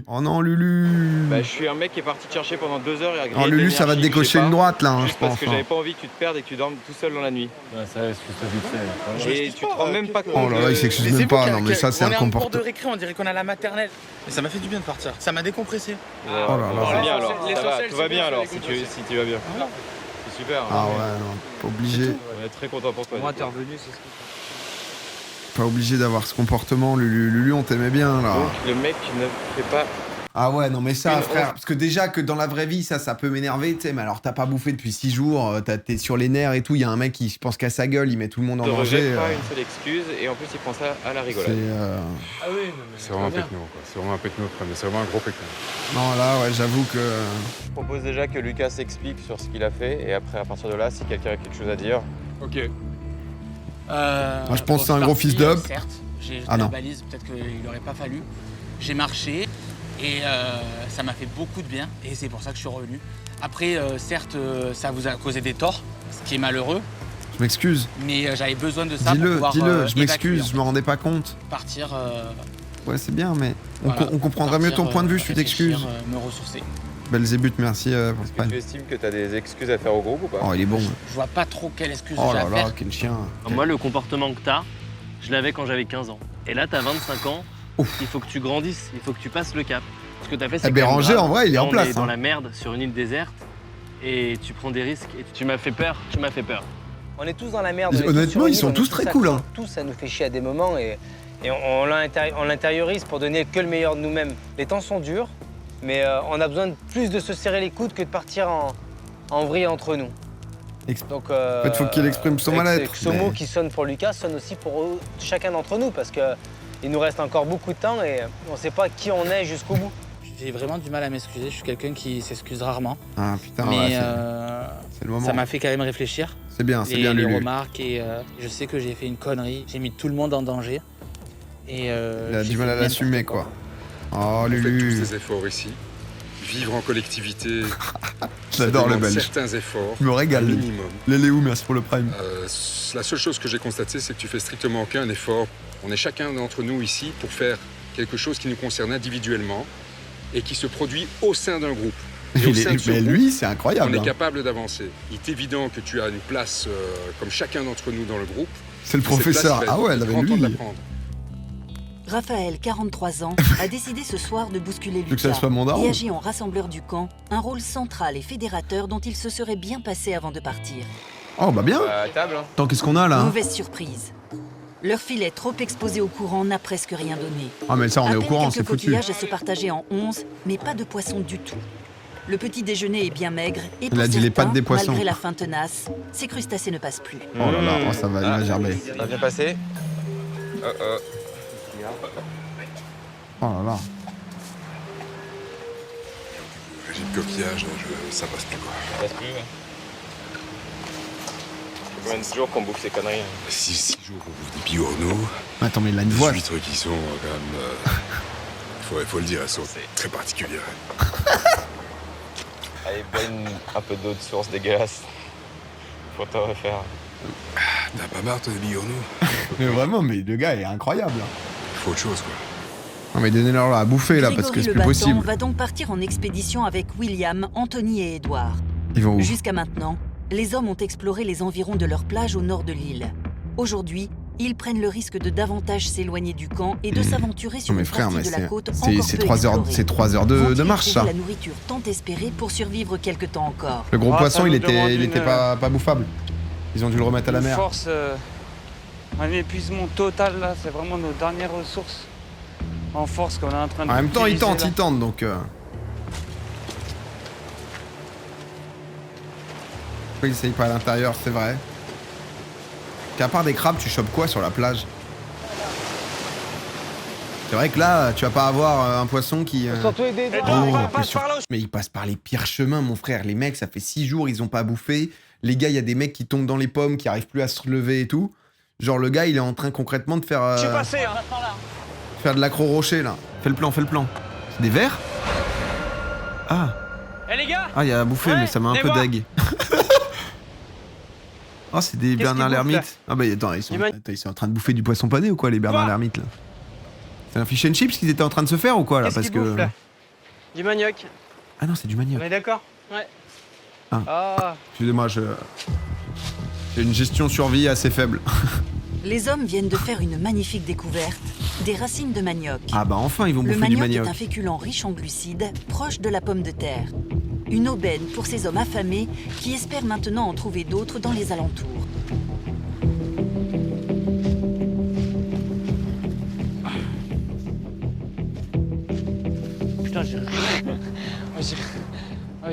Oh non, Lulu. Bah, je suis un mec qui est parti te chercher pendant 2 heures et à Oh, Lulu, ça va te décocher une droite, là, hein, juste je pense. parce que j'avais pas envie que tu te perdes et que tu dormes tout seul dans la nuit. Ouais, ça, excuse-toi vite fait. Et tu te rends même pas compte. Oh là là, il s'excuse même pas, non, mais ça, c'est un On est en cours de comportement. récré, on dirait qu'on a la maternelle. Mais ça m'a fait du bien de partir, ça m'a décompressé. Oh là là. C'est bien alors, ça va, tout va bien alors si tu vas bien. C'est super. Ah ouais, non, pas obligé. On est très content pour toi. Moi, t'es revenu, c'est ce qui Pas obligé d'avoir ce comportement, Lulu, on t'aimait bien, là. Donc le mec ne fait pas... Ah ouais, non mais ça, frère, parce que déjà que dans la vraie vie, ça peut m'énerver, tu sais, mais alors t'as pas bouffé depuis 6 jours, t'es sur les nerfs et tout, il y a un mec qui, je pense qu'à sa gueule, il met tout le monde en Ne danger. rejette pas une seule excuse et en plus il prend ça à la rigolade. Ah oui, non, mais C'est vraiment un pecno, quoi. C'est vraiment un pecno, mais c'est vraiment un gros pecno. Non, là, ouais, j'avoue que... Je propose déjà que Lucas s'explique sur ce qu'il a fait et après à partir de là, si quelqu'un a quelque chose à dire... Ok. Moi, je pense que c'est un gros fils d'up. Certes, j'ai Ah non. la balise, peut-être qu'il n'aurait pas fallu. J'ai marché et ça m'a fait beaucoup de bien et c'est pour ça que je suis revenu. Après, certes, ça vous a causé des torts, ce qui est malheureux. Je m'excuse. Mais j'avais besoin de ça pour Dis-le, pouvoir dis-le, je évacuer, m'excuse, en je me rendais pas compte. fait. Partir. Ouais, c'est bien, mais voilà, on comprendrait mieux ton point de vue, je réfléchir, t'excuse. me ressourcer. Belzébuth, merci pour le Est-ce que prime. tu estimes que tu as des excuses à faire au groupe ou pas? Oh, il est bon. Je vois pas trop quelle excuse Oh j'ai là à là, faire. quel chien. Moi, le comportement que t'as, je l'avais quand j'avais 15 ans. Et là, t'as 25 ans, il faut que tu grandisses, il faut que tu passes le cap. Ce que t'as fait, c'est Eh, quand même Béranger, grave. en vrai, il est Là, en place, On est dans hein. la merde, sur une île déserte, et tu prends des risques. Et tu m'as fait peur, tu m'as fait peur. On est tous dans la merde. Honnêtement, ils sont tous très cool, hein. Tous, ça nous fait chier à des moments et on l'intériorise pour donner que le meilleur de nous-mêmes. Les temps sont durs, mais on a besoin de plus de se serrer les coudes que de partir en vrille entre nous. Donc, En fait, faut qu'il exprime son mal-être. Ce mot qui sonne pour Lucas sonne aussi pour chacun d'entre nous parce qu'il nous reste encore beaucoup de temps et on ne sait pas qui on est jusqu'au bout. J'ai vraiment du mal à m'excuser. Je suis quelqu'un qui s'excuse rarement. Ah putain, mais ouais, c'est le moment. ça m'a fait quand même réfléchir. C'est bien, c'est bien, les Lulu. remarques et je sais que j'ai fait une connerie. J'ai mis tout le monde en danger. Et Il a du mal à l'assumer, quoi. Oh, On fait Lulu. tous ces efforts ici. Vivre en collectivité. J'adore le ça demande Belge. certains efforts. Je me régale. Un minimum. Léléou, merci pour le prime. La seule chose que j'ai constatée, c'est que tu fais strictement aucun effort. On est chacun d'entre nous ici pour faire quelque chose qui nous concerne individuellement et qui se produit au sein d'un groupe. Et au sein de ce Mais groupe, lui, c'est incroyable. on est hein. capable d'avancer. Il est évident que tu as une place comme chacun d'entre nous dans le groupe. C'est le Et cette professeur. place, il va Ah ouais, être avec grand temps de la lui. prendre. Raphaël, 43 ans, a décidé ce soir de bousculer veux que ça Lucas soit mon daron et agit en rassembleur du camp, un rôle central et fédérateur dont il se serait bien passé avant de partir. Oh, bah bien. À table. Hein. Attends, qu'est-ce qu'on a là? Mauvaise surprise. Leur filet trop exposé au courant n'a presque rien donné. Ah, mais ça, on est au courant, c'est quelques foutu. coquillages à se partager en 11, mais pas de poisson du tout. Le petit déjeuner est bien maigre et pour Il a dit les certains, pattes des poissons. malgré la faim tenace, ces crustacés ne passent plus. Oh là là, oh, ça va, il va gerber. Ça va bien passer. Oh là là. Régime coquillage, ça passe plus quoi. Ça passe plus, ouais. Combien de jours qu'on bouffe ces conneries? 6 jours qu'on bouffe des bigorneaux. Attends, mais il a une voix. Des huîtres qui sont quand même... faut le dire, elles sont très particulières. Allez, bois un peu d'eau de source dégueulasse. Faut te refaire. T'as pas marre, toi, des bigorneaux? Mais vraiment, mais le gars est incroyable. Il faut autre chose, quoi. Non, mais donnez-leur à bouffer là, parce que Grégory c'est le plus Battant possible. va donc partir en expédition avec William, Anthony et Edouard. Ils vont où? Jusqu'à maintenant, les hommes ont exploré les environs de leur plage au nord de l'île. Aujourd'hui, ils prennent le risque de davantage s'éloigner du camp et de s'aventurer sur Non, mais une frère, partie mais de la côte c'est encore peu 3 heures, explorée. c'est 3 heures de Vont-ils marche, ça. trouver la nourriture tant espérée pour survivre quelque temps encore. Le gros Ah, poisson, ça il nous était, demande il était une, pas bouffable. Ils ont dû le remettre à la mer. Force, un épuisement total là, c'est vraiment nos dernières ressources en force qu'on est en train de. En même temps, ils utiliser, tentent, là. ils tentent, donc... Pourquoi ils essayent pas à l'intérieur, c'est vrai. Qu'à part des crabes, tu chopes quoi sur la plage? C'est vrai que là, tu vas pas avoir un poisson qui... Mais ils passent par les pires chemins, mon frère. Les mecs, ça fait 6 jours, ils ont pas bouffé. Les gars, il y a des mecs qui tombent dans les pommes, qui arrivent plus à se relever et tout. Genre, le gars, il est en train concrètement de faire... Je suis passé, hein. Faire de l'accro-rocher, là. Fais le plan, fais le plan. C'est des vers? Ah. Eh les gars. Ah, il y a à bouffer, mais ça m'a un peu deg. Oh, c'est des Bernard qu'ils bouffent, l'ermite. Ah bah attends, ils sont en train de bouffer du poisson pané ou quoi, les Bernard l'ermite, là? C'est un fish and chips qu'ils étaient en train de se faire ou quoi, là? Parce que... Du manioc. Ah non, c'est du manioc. On est d'accord? Ouais. Ah. Excusez-moi, j'ai une gestion survie assez faible. Les hommes viennent de faire une magnifique découverte, des racines de manioc. Ah bah enfin, ils vont Le bouffer du manioc manioc. est un féculent riche en glucides, proche de la pomme de terre. Une aubaine pour ces hommes affamés qui espèrent maintenant en trouver d'autres dans les alentours. Putain, j'ai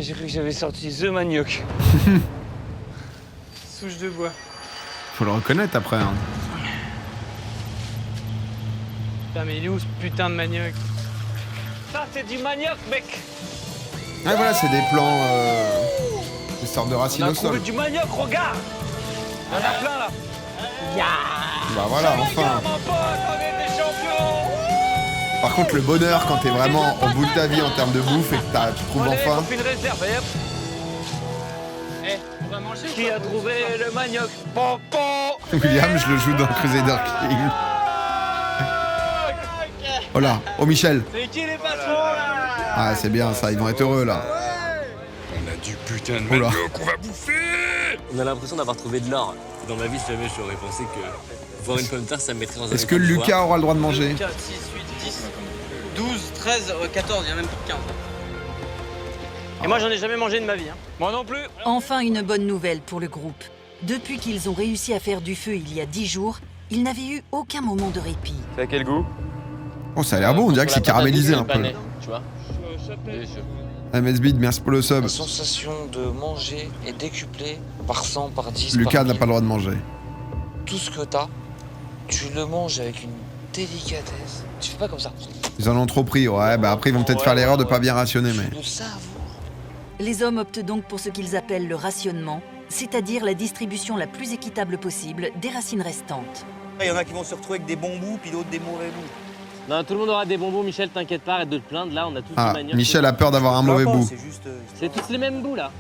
j'ai cru que j'avais sorti The Manioc. Souche de bois. Faut le reconnaître après, hein. Putain, mais il est où ce putain de manioc? Ça, c'est du manioc, mec! Ah voilà, c'est des plants... des sortes de racines On a au trouvé sol. du manioc, regarde! Il y en a plein, là! Bah voilà, enfin. Mon pote, on est des champions! Par contre, le bonheur quand t'es vraiment au bout de ta vie en termes de bouffe et que tu trouves Allez, enfin... on fait une réserve, et hop. Eh, Qui a trouvé le manioc? William, je le joue dans Crusader King. Oh là, oh Michel. C'est qui les patrons là? Ah, c'est bien ça, ils vont être heureux là. On a du putain de Oula. manioc qu'on va bouffer. On a l'impression d'avoir trouvé de l'or. Dans ma vie, jamais j'aurais pensé que voir une pomme de terre, ça me mettrait dans un Est-ce que état de Lucas joie. aura le droit de manger? 4, 6, 8, 10, 12, 13, 14, il y a même plus de 15. Et moi, j'en ai jamais mangé de ma vie. Hein. Moi non plus. Enfin une bonne nouvelle pour le groupe. Depuis qu'ils ont réussi à faire du feu il y a 10 jours, ils n'avaient eu aucun moment de répit. Ça a quel goût? Oh, ça a l'air bon, on dirait que c'est caramélisé un peu. Tu vois. MSBid, merci pour le sub. La sensation de manger est décuplée par 100, par 10, Lucas par n'a 1000. pas le droit de manger. Tout ce que t'as, tu le manges avec une délicatesse. Tu fais pas comme ça. Ils en ont trop pris, ouais, bah après ils vont peut-être faire l'erreur de pas bien rationner, mais... Le savoure. Les hommes optent donc pour ce qu'ils appellent le rationnement, c'est-à-dire la distribution la plus équitable possible des racines restantes. Il y en a qui vont se retrouver avec des bons bouts, puis d'autres des mauvais bouts. Non, tout le monde aura des bonbons, Michel, t'inquiète pas, arrête de te plaindre, là, on a tous Ah, du manioc. Michel a peur d'avoir un mauvais bout. C'est tous les mêmes bouts, là.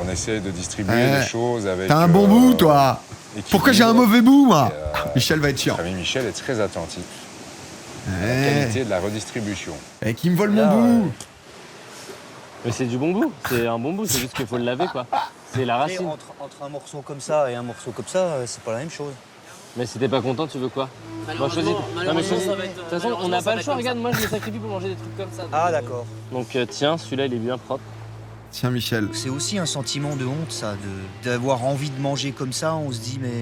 On essaie de distribuer Ouais. les choses avec... T'as un bon bout, toi. Pourquoi j'ai un mauvais bout, moi? Michel va être chiant. Notre ami Michel est très attentif à la Ouais. qualité de la redistribution. Et qui me vole mon bout? Mais c'est du bon bout, c'est un bon bout, c'est juste qu'il faut le laver, quoi. C'est la Après, racine. entre un morceau comme ça et un morceau comme ça, c'est pas la même chose. Mais si t'es pas content, tu veux quoi? Malheureusement, choisis. Non, mais malheureusement, choisis. ça va être- De toute façon, on malheureusement, n'a ça pas va le être choix, comme regarde, ça. moi je me sacrifie pour manger des trucs comme ça. Ah, d'accord. Donc tiens, celui-là il est bien propre. Tiens, Michel. C'est aussi un sentiment de honte, ça, d'avoir envie de manger comme ça. On se dit, mais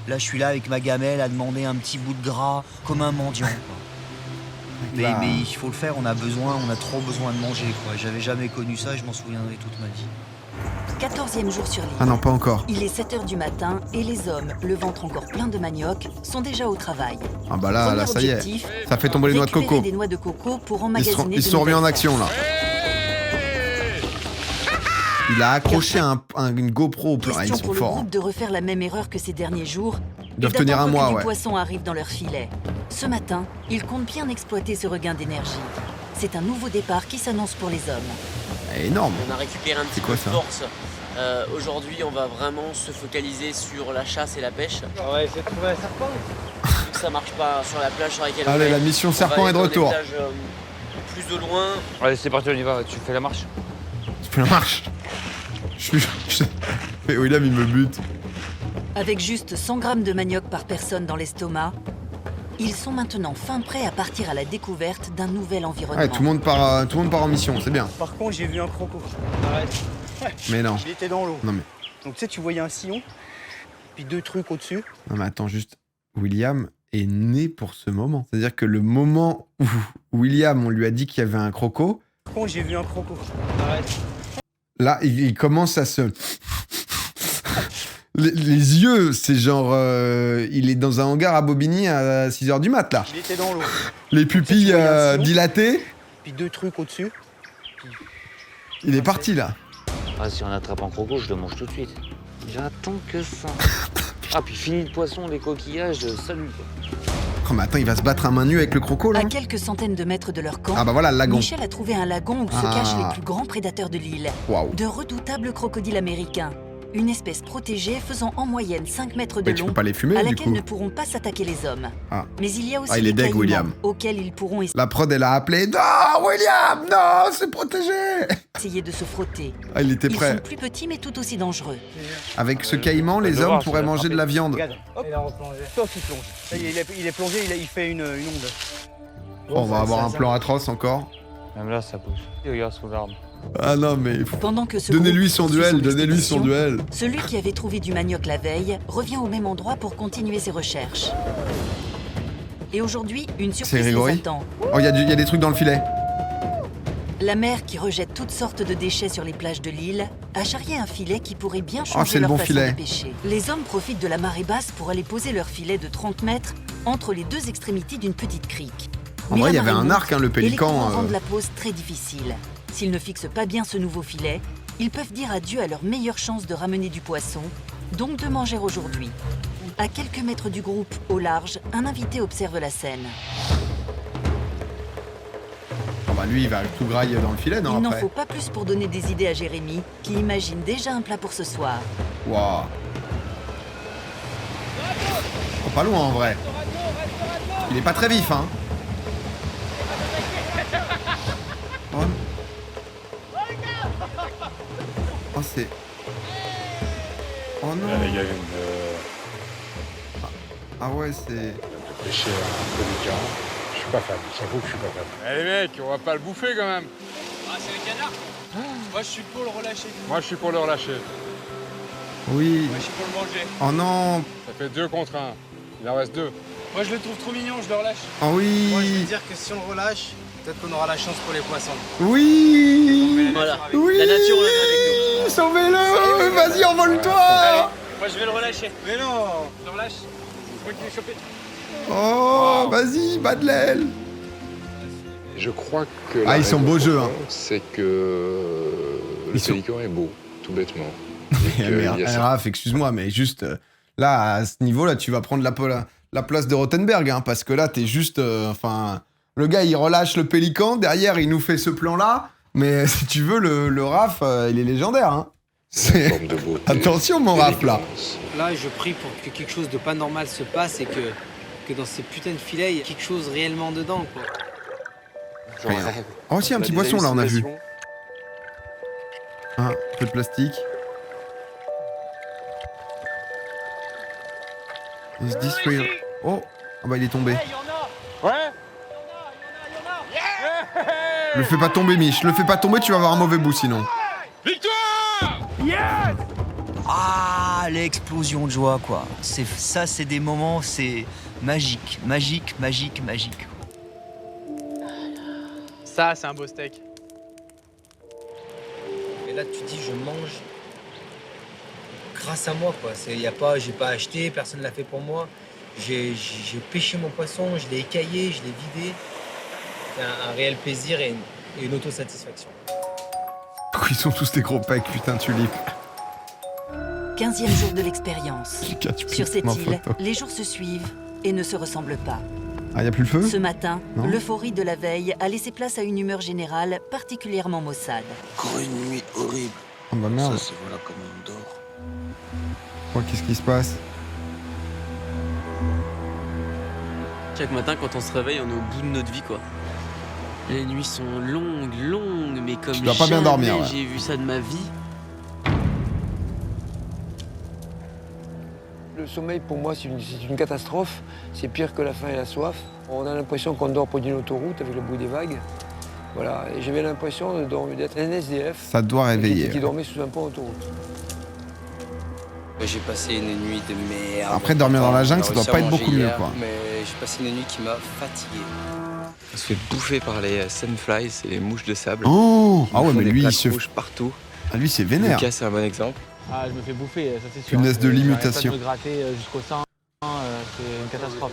là, je suis là avec ma gamelle à demander un petit bout de gras comme un mendiant. Quoi. Bah. Mais il faut le faire, on a trop besoin de manger. Quoi. J'avais jamais connu ça, je m'en souviendrai toute ma vie. 14e jour sur l'île. Ah non, pas encore. Il est 7h du matin et les hommes, le ventre encore plein de manioc, sont déjà au travail. Ah bah là, Premier là, ça y est. objectif, Ça fait tomber les noix de récupérer coco. des noix de coco pour Ils emmagasiner se sont remis en nouvelles action, là. Il a accroché une GoPro au plan. Ah, ils Question sont pour le forts. groupe de refaire la même erreur que ces derniers jours. Ils doivent et tenir un d'attendre mois, que ouais. du poisson arrive dans leur filet. Ce matin, ils comptent bien exploiter ce regain d'énergie. C'est un nouveau départ qui s'annonce pour les hommes. Énorme. On a récupéré un petit C'est quoi, peu de ça force. Aujourd'hui, on va vraiment se focaliser sur la chasse et la pêche. On va essayer de trouver un serpent. Vu que ça marche pas sur la plage sur laquelle on Allez, est, la mission on va serpent aller est de dans retour. des plages, plus au loin. Allez, c'est parti, on y va, tu fais la marche. Tu fais la marche. Mais William, il me bute. Avec juste 100 grammes de manioc par personne dans l'estomac, ils sont maintenant fin prêts à partir à la découverte d'un nouvel environnement. Ouais, tout le monde part en mission, c'est bien. Par contre, j'ai vu un croco. Arrête. Ouais. Mais non. Il était dans l'eau. Non mais, Donc, tu sais, tu voyais un sillon, puis deux trucs au-dessus. non mais attends, juste. William est né pour ce moment. C'est-à-dire que le moment où William, on lui a dit qu'il y avait un croco, Par contre, j'ai vu un croco. Arrête. là, il commence à se... Les yeux, c'est genre... il est dans un hangar à Bobigny à 6h du mat, là. Il était dans l'eau. Les pupilles dilatées. Puis deux trucs au-dessus. Il est parti, là. Ah, si on attrape un croco, je le mange tout de suite. J'attends que ça. Ah, puis fini le poisson, les coquillages, salut. Oh, mais attends, il va se battre à main nue avec le croco, là. À quelques centaines de mètres de leur camp, Ah bah voilà, le lagon. Michel a trouvé un lagon où se Ah. cachent les plus grands prédateurs de l'île. Waouh. De redoutables crocodiles américains. Une espèce protégée faisant en moyenne 5 mètres de Mais tu long, peux pas les fumer, à du laquelle coup. ne pourront pas s'attaquer les hommes. Ah. Mais il y a aussi Ah, il est les deg, caïmans, William. auxquels ils pourront La prod, elle a appelé. Non, William, non, c'est protégé. essayer de se frotter. Ah, il était Ils prêt. sont plus petits mais tout aussi dangereux. Avec ce caïman, les hommes pourraient manger de la viande. Regarde, hop, il a replongé. Toi qui plonge. Ça y est, il est plongé, il fait une onde. Oh, on va avoir un plan atroce encore. Même là, ça bouge. Regarde sous l'arbre. Ah non, mais... Pendant que ce Donnez-lui groupe son poursuit duel, donnez-lui son expédition, duel. Celui qui avait trouvé du manioc la veille revient au même endroit pour continuer ses recherches. Et aujourd'hui, une C'est surprise les Grégory. attend. Oh, il y a des trucs dans le filet. La mer, qui rejette toutes sortes de déchets sur les plages de l'île, a charrié un filet qui pourrait bien c'est changer le leur bon façon filet. de pêcher. Les hommes profitent de la marée basse pour aller poser leur filet de 30 mètres entre les deux extrémités d'une petite crique. En Mais vrai, la il y avait marée un monte arc, hein, le et les pélican. courants rendent la pose très difficile. S'ils ne fixent pas bien ce nouveau filet, ils peuvent dire adieu à leur meilleure chance de ramener du poisson, donc de manger aujourd'hui. À quelques mètres du groupe, au large, un invité observe la scène. bah lui, il va tout grailler dans le filet, non, Il n'en après. faut pas plus pour donner des idées à Jérémy, qui imagine déjà un plat pour ce soir. Waouh. Oh, pas loin, en vrai. Il est pas très vif, hein. Oh, oh c'est... Oh non. Là, les gars viennent Ah ouais, c'est... de pêcher un pélican. Je suis pas fan, j'avoue que je suis pas fan. Allez mec, on va pas le bouffer quand même. Ah, c'est le canard. Moi, je suis pour le relâcher. Moi, je suis pour le relâcher. Oui. Moi, je suis pour le manger. Oh non. Ça fait 2 contre 1. Il en reste 2. Moi, je le trouve trop mignon, je le relâche. Oh oui. Moi, je vais dire que si on le relâche, peut-être qu'on aura la chance pour les poissons. Oui. Voilà. Oui. La nature, on est avec nous. Sauvez-le. Vas-y, envole-toi. Allez, moi, je vais le relâcher. Mais non. Je le relâche. C'est moi qui l'ai chopé. Oh, vas-y, bas de l'aile. Je crois que Ah, ils sont beaux jeux, hein. c'est que le pélican est beau, tout bêtement. Et que Merde, il y a ça. Raph, excuse-moi, mais juste là, à ce niveau-là, tu vas prendre la place de Rothenberg, hein, parce que là, t'es juste... Enfin, le gars, il relâche le pélican, derrière, il nous fait ce plan-là, mais si tu veux, le Raph, il est légendaire. Hein. C'est... Attention, mon Raph, là. Là, je prie pour que quelque chose de pas normal se passe et que dans ces putains de filets, il y a quelque chose réellement dedans, quoi. Rien. Oh, si, un petit poisson, là, on a vu. Un peu de plastique. Is this real? Oh, ah bah il est tombé. Ouais. Le fais pas tomber, Mich. Le fais pas tomber, tu vas avoir un mauvais bout sinon. Victoire! Yes! Ah, l'explosion de joie, quoi. Ça, c'est des moments, c'est magique, magique, magique, magique. Ça, c'est un beau steak. Et là, tu dis, je mange grâce à moi, quoi. J'ai pas acheté, personne l'a fait pour moi. J'ai pêché mon poisson, je l'ai écaillé, je l'ai vidé. C'est un réel plaisir et une autosatisfaction. Ils sont tous des gros pecs, putain, tulipe. 15e jour de l'expérience. Sur cette ma île, photo. les jours se suivent et ne se ressemblent pas. Ah, y a plus le feu? Ce matin, Non. l'euphorie de la veille a laissé place à une humeur générale particulièrement maussade. Encore une nuit horrible. Oh bah merde. Ça, c'est voilà comment on dort. Oh, qu'est-ce qui se passe? Chaque matin, quand on se réveille, on est au bout de notre vie, quoi. Les nuits sont longues, mais comme Tu dois pas bien dormir, ouais. J'ai vu ça de ma vie. Le sommeil, pour moi, c'est une catastrophe. C'est pire que la faim et la soif. On a l'impression qu'on dort près d'une autoroute avec le bruit des vagues. Voilà, et j'avais l'impression d'être un SDF. Ça doit réveiller. Qui dormait sous un pont autoroute. J'ai passé une nuit de merde. Après, dormir dans la jungle, On a ça doit réussi pas à être manger beaucoup mieux, hier, quoi. Mais j'ai passé une nuit qui m'a fatigué. On se fait bouffer par les sandflies, c'est les mouches de sable. Oh! Qui Ah nous ouais, font mais des lui, il plaques se... rouges partout. Ah, lui, c'est vénère. Lucas, c'est un bon exemple. Ah, je me fais bouffer, ça c'est sûr. Punaise de l'imitation. Je me gratter jusqu'au sein, c'est une catastrophe.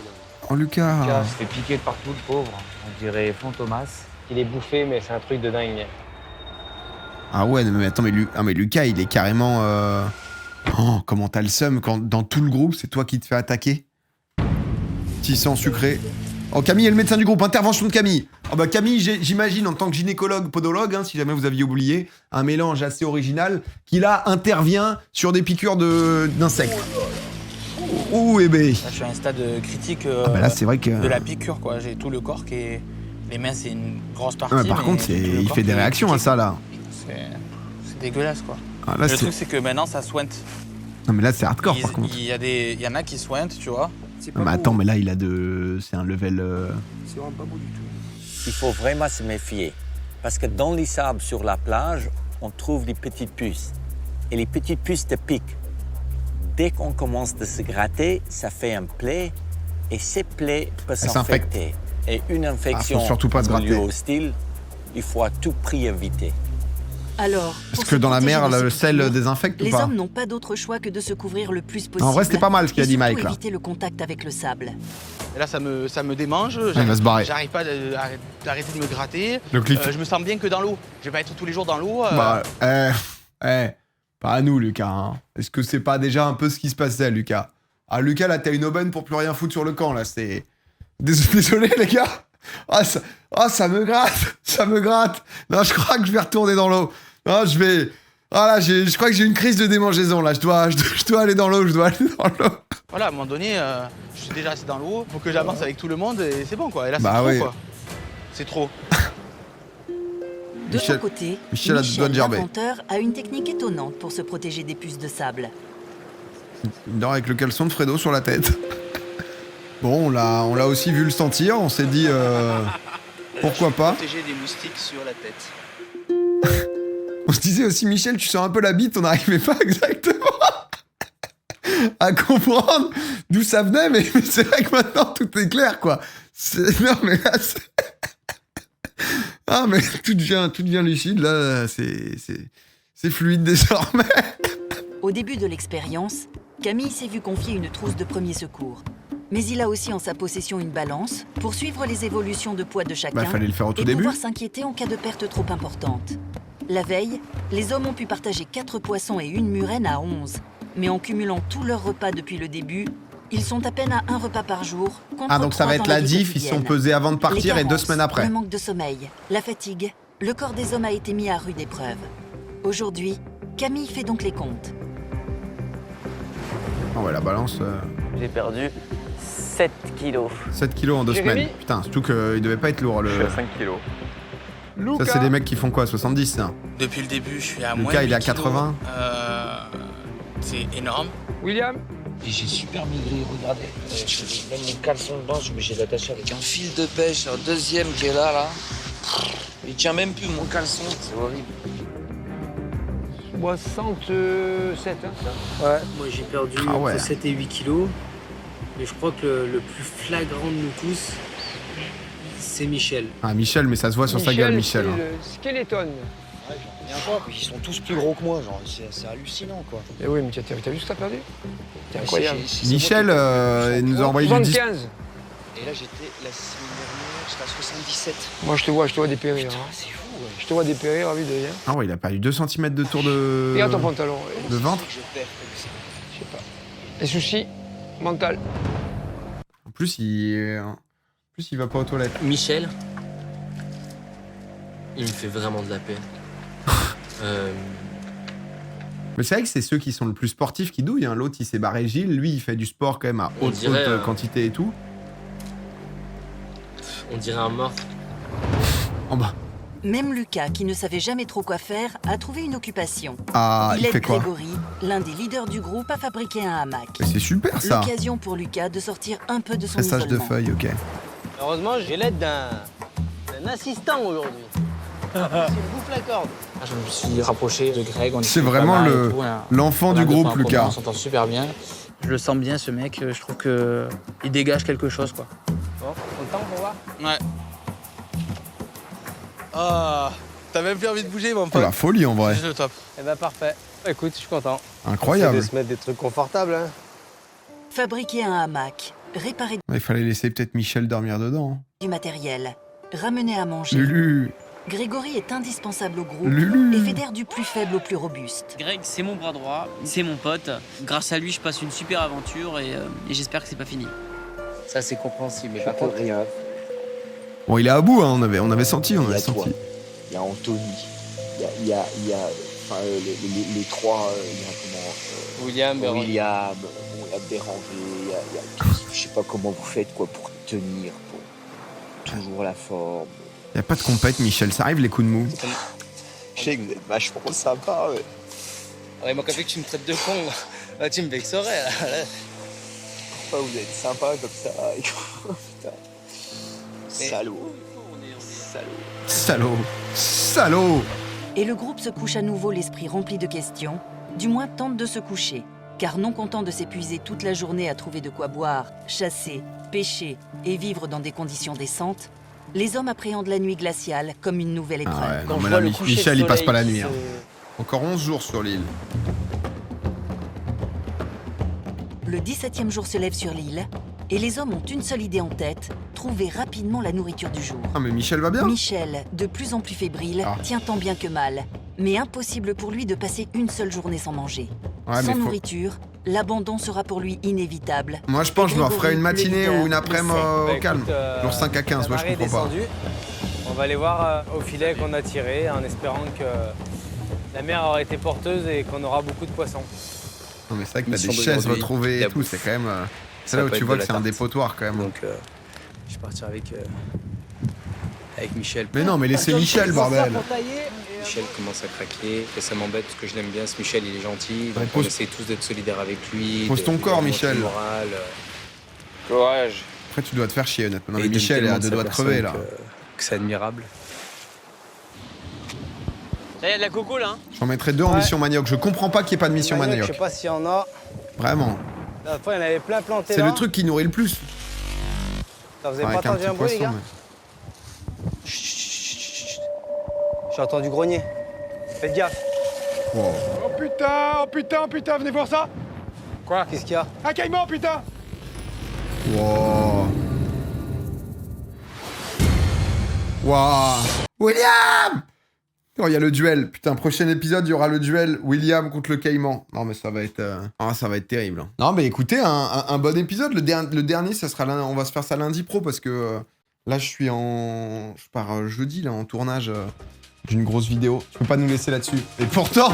Oh, Lucas. Lucas se fait piquer de partout, le pauvre. On dirait Fantomas. Il est bouffé, mais c'est un truc de dingue. Ah ouais, mais attends, mais Lucas, il est carrément... Oh, comment t'as le seum quand dans tout le groupe, c'est toi qui te fais attaquer? Petit sang sucré. Oh, Camille est le médecin du groupe, intervention de Camille. Oh bah Camille, j'imagine, en tant que gynécologue, podologue, hein, si jamais vous aviez oublié, un mélange assez original, qui là intervient sur des piqûres d'insectes. Ouh, eh ben. Là, je suis à un stade critique Ah bah là, c'est vrai que... de la piqûre, quoi. J'ai tout le corps qui est... Les mains, c'est une grosse partie. Ah, par contre, tout le il corps fait des qui est réactions à piqué. ça, là. C'est dégueulasse, quoi. Ah, là, le truc, c'est que maintenant, ça sointe. Non, mais là, c'est hardcore, par contre. Il y en a qui sointent, tu vois. Non, mais attends, mais là, il a de... C'est un level... C'est vraiment pas beau du tout. Il faut vraiment se méfier. Parce que dans les sables sur la plage, on trouve des petites puces. Et les petites puces te piquent. Dès qu'on commence de se gratter, ça fait un plaie. Et ces plaies peuvent s'infectent. s'infecter. Et une infection faut surtout pas se dans un lieu gratter. hostile, il faut à tout prix éviter. Alors, Est-ce pour que se dans la protéger mer, de ces le sel piqûres, désinfecte ou les pas? hommes n'ont pas d'autre choix que de se couvrir le plus possible. En vrai, c'était pas mal ce qu'il a et dit surtout Mike, là. éviter le contact avec le sable. Et là, ça me démange. il va se barrer. J'arrive pas d'arrêter de me gratter. Le cliff. Je me sens bien que dans l'eau. Je vais pas être tous les jours dans l'eau. Bah, pas à nous, Lucas. Hein. Est-ce que c'est pas déjà un peu ce qui se passait, Lucas? Ah, Lucas, là, t'as une aubaine pour plus rien foutre sur le camp, là. C'est... Désolé, les gars. Ça me gratte. Ça me gratte. Non, je crois que je vais retourner dans l'eau. Non, je vais... Ah là, je crois que j'ai une crise de démangeaison, là. Je dois aller dans l'eau, Voilà, à un moment donné, je suis déjà assis dans l'eau, faut que j'avance avec tout le monde et c'est bon, quoi. Et là, c'est Bah trop, oui. quoi. C'est trop. De son côté, Michel a deux doigts de gerber. l'inventeur, a une technique étonnante pour se protéger des puces de sable. Il dort avec le caleçon de Fredo sur la tête. Bon, on l'a aussi vu le sentir. On s'est dit, pourquoi pas. Protéger des moustiques sur la tête. On se disait aussi, Michel, tu sens un peu la bite. On n'arrivait pas exactement à comprendre d'où ça venait. Mais c'est vrai que maintenant, tout est clair, quoi. Non, mais là, ah, mais tout devient lucide. Là, c'est fluide désormais. Au début de l'expérience, Camille s'est vu confier une trousse de premiers secours. Mais il a aussi en sa possession une balance pour suivre les évolutions de poids de chacun Fallait le faire au tout et début. pouvoir s'inquiéter en cas de perte trop importante. La veille, les hommes ont pu partager 4 poissons et une murène à 11. Mais en cumulant tous leurs repas depuis le début, ils sont à peine à 1 repas par jour. Contre Donc ça 3 va être dans la vie diff, ils sont quotidienne. pesés avant de partir Les et 2 carences, semaines après. Le manque de sommeil, la fatigue, le corps des hommes a été mis à rude épreuve. Aujourd'hui, Camille fait donc les comptes. Oh ouais, la balance... J'ai perdu 7 kilos. 7 kilos en 2 Jérémy. semaines. Putain, surtout qu'il devait pas être lourd. Je suis à 5 kilos. Ça, c'est des mecs qui font quoi, 70, ça? Depuis le début, je suis à Lucas, moins de il est à 8 kilos. 80. C'est énorme. William? Et j'ai super maigri, regardez. Même mon caleçon de bain, j'ai l'attaché avec un fil de pêche, un deuxième qui est là. Il tient même plus mon caleçon, c'est horrible. 67, hein, ça? Ouais, moi j'ai perdu Ah ouais. entre 7 et 8 kilos. Mais je crois que le plus flagrant de nous tous, c'est Michel. Ah, Michel, mais ça se voit sur sa gueule, Michel. c'est hein. le skeleton. Ils sont tous plus gros que moi, genre, c'est hallucinant, quoi. Eh oui, mais t'as vu ce que t'as perdu? C'est incroyable. Michel, il nous a envoyé du 10. 75. Et là, la semaine dernière, j'étais à 77. Moi, je te vois dépérir. Hein. C'est fou, ouais. Je te vois dépérir, lui, d'ailleurs. Ah ouais, il a perdu 2 cm de tour de... Regarde ton pantalon. De ventre. Je perds comme ça. Je sais pas. Les soucis mentaux. En plus, il va pas aux toilettes. Michel, il me fait vraiment de la peine. Mais c'est vrai que c'est ceux qui sont le plus sportifs qui douillent. Hein. L'autre, il s'est barré Gilles. Lui, il fait du sport quand même à On haute dirait, quantité et tout. On dirait un mort. En bas. Même Lucas, qui ne savait jamais trop quoi faire, a trouvé une occupation. Ah, il aide fait quoi? Grégory, l'un des leaders du groupe, à fabriquer un hamac. Mais c'est super, ça. L'occasion pour Lucas de sortir un peu de son Pressage de isolement. feuilles, ok. Heureusement, j'ai l'aide d'un assistant aujourd'hui. Il me bouffe la corde. Je me suis rapproché de Greg. on C'est discute pas vraiment mal et tout, hein. l'enfant On du a groupe, fait un commun, Lucas. On s'entend super bien. Je le sens bien, ce mec. Je trouve qu'il dégage quelque chose, quoi. Bon, content pour voir? Ouais. Ah, t'as même plus envie de bouger, mon Oh, pote. la folie, en vrai. C'est le top. Eh ben parfait. Écoute, je suis content. Incroyable. On essaie de se mettre des trucs confortables, hein. Fabriquer un hamac, réparer Il fallait laisser peut-être Michel dormir dedans. du matériel, ramener à manger. Lulu. Grégory est indispensable au groupe Lulu. et fédère du plus faible au plus robuste. Greg, c'est mon bras droit, c'est mon pote. Grâce à lui, je passe une super aventure et j'espère que c'est pas fini. Ça, c'est compréhensible, mais par contre, rien. Bon, il est à bout, hein. on avait senti, Il y a toi, il y a Anthony, il y a enfin, les trois, il y a comment William, Béranger. William, bon, il y a Béranger, il y a je sais pas comment vous faites quoi pour tenir, pour toujours la forme. Il n'y a pas de compète, Michel. Ça arrive, les coups de mou. Je sais que vous êtes vachement sympa. Ouais. Ouais, moi, quand tu me traites de con, là, tu me vexerais. Là. Pourquoi vous êtes sympa comme ça? Putain. Salaud. Salaud. Salaud. Et le groupe se couche à nouveau l'esprit rempli de questions, du moins tente de se coucher, car non content de s'épuiser toute la journée à trouver de quoi boire, chasser, pêcher et vivre dans des conditions décentes, les hommes appréhendent la nuit glaciale comme une nouvelle épreuve. Ah ouais, non, mais là, Michel, il passe pas la nuit. Hein. Encore 11 jours sur l'île. Le 17e jour se lève sur l'île, et les hommes ont une seule idée en tête, trouver rapidement la nourriture du jour. Ah, mais Michel va bien. Michel, de plus en plus fébrile, tient tant bien que mal, mais impossible pour lui de passer une seule journée sans manger. Ouais, Sans mais nourriture, l'abandon sera pour lui inévitable. Moi, je pense que je me referais une matinée ou une après-midi Bah, au calme. Genre 5 à 15, la ouais, je marée est comprends pas. descendue. On va aller voir au filet qu'on a tiré en espérant que la mer aura été porteuse et qu'on aura beaucoup de poissons. Non, mais c'est vrai que t'as Mission des chaises d'aujourd'hui, retrouvées la et tout, c'est quand même. C'est Ça là où peut tu être vois de que la c'est un tarte. dépotoir quand même. Donc, je vais partir avec Michel. Mais non, mais laissez Michel, bordel. Michel commence à craquer et ça m'embête parce que je l'aime bien. Ce Michel, il est gentil. Donc pose- on essaie tous d'être solidaires avec lui. Pose ton de corps, remonter Michel. le moral. Courage. Après, tu dois te faire chier, honnêtement. Non, Et mais il donne Michel est tellement à de deux sa doigts de personne crever là. que c'est admirable. Là, il y a de la coco là. J'en mettrais 2 en mission manioc. Je comprends pas qu'il n'y ait pas de mission Je manioc. sais pas s'il y en a. Vraiment. La fois, il y en avait plein plantés C'est là. le truc qui nourrit le plus. Ça, vous avez Enfin, pas avec un entendu petit un bruit, les poisson, gars Chut. J'ai entendu grogner. Faites gaffe. mais- Wow. Oh putain, venez voir ça. Quoi Qu'est-ce qu'il y a Un caïman, putain. Wow. Wow. William! Oh, il y a le duel. Putain, prochain épisode, il y aura le duel William contre le Caïman. Non, mais ça va être, ça va être terrible. Non, mais écoutez, un bon épisode. Le dernier, ça sera on va se faire ça lundi pro parce que là, je pars jeudi là en tournage d'une grosse vidéo. Tu peux pas nous laisser là-dessus. Et pourtant,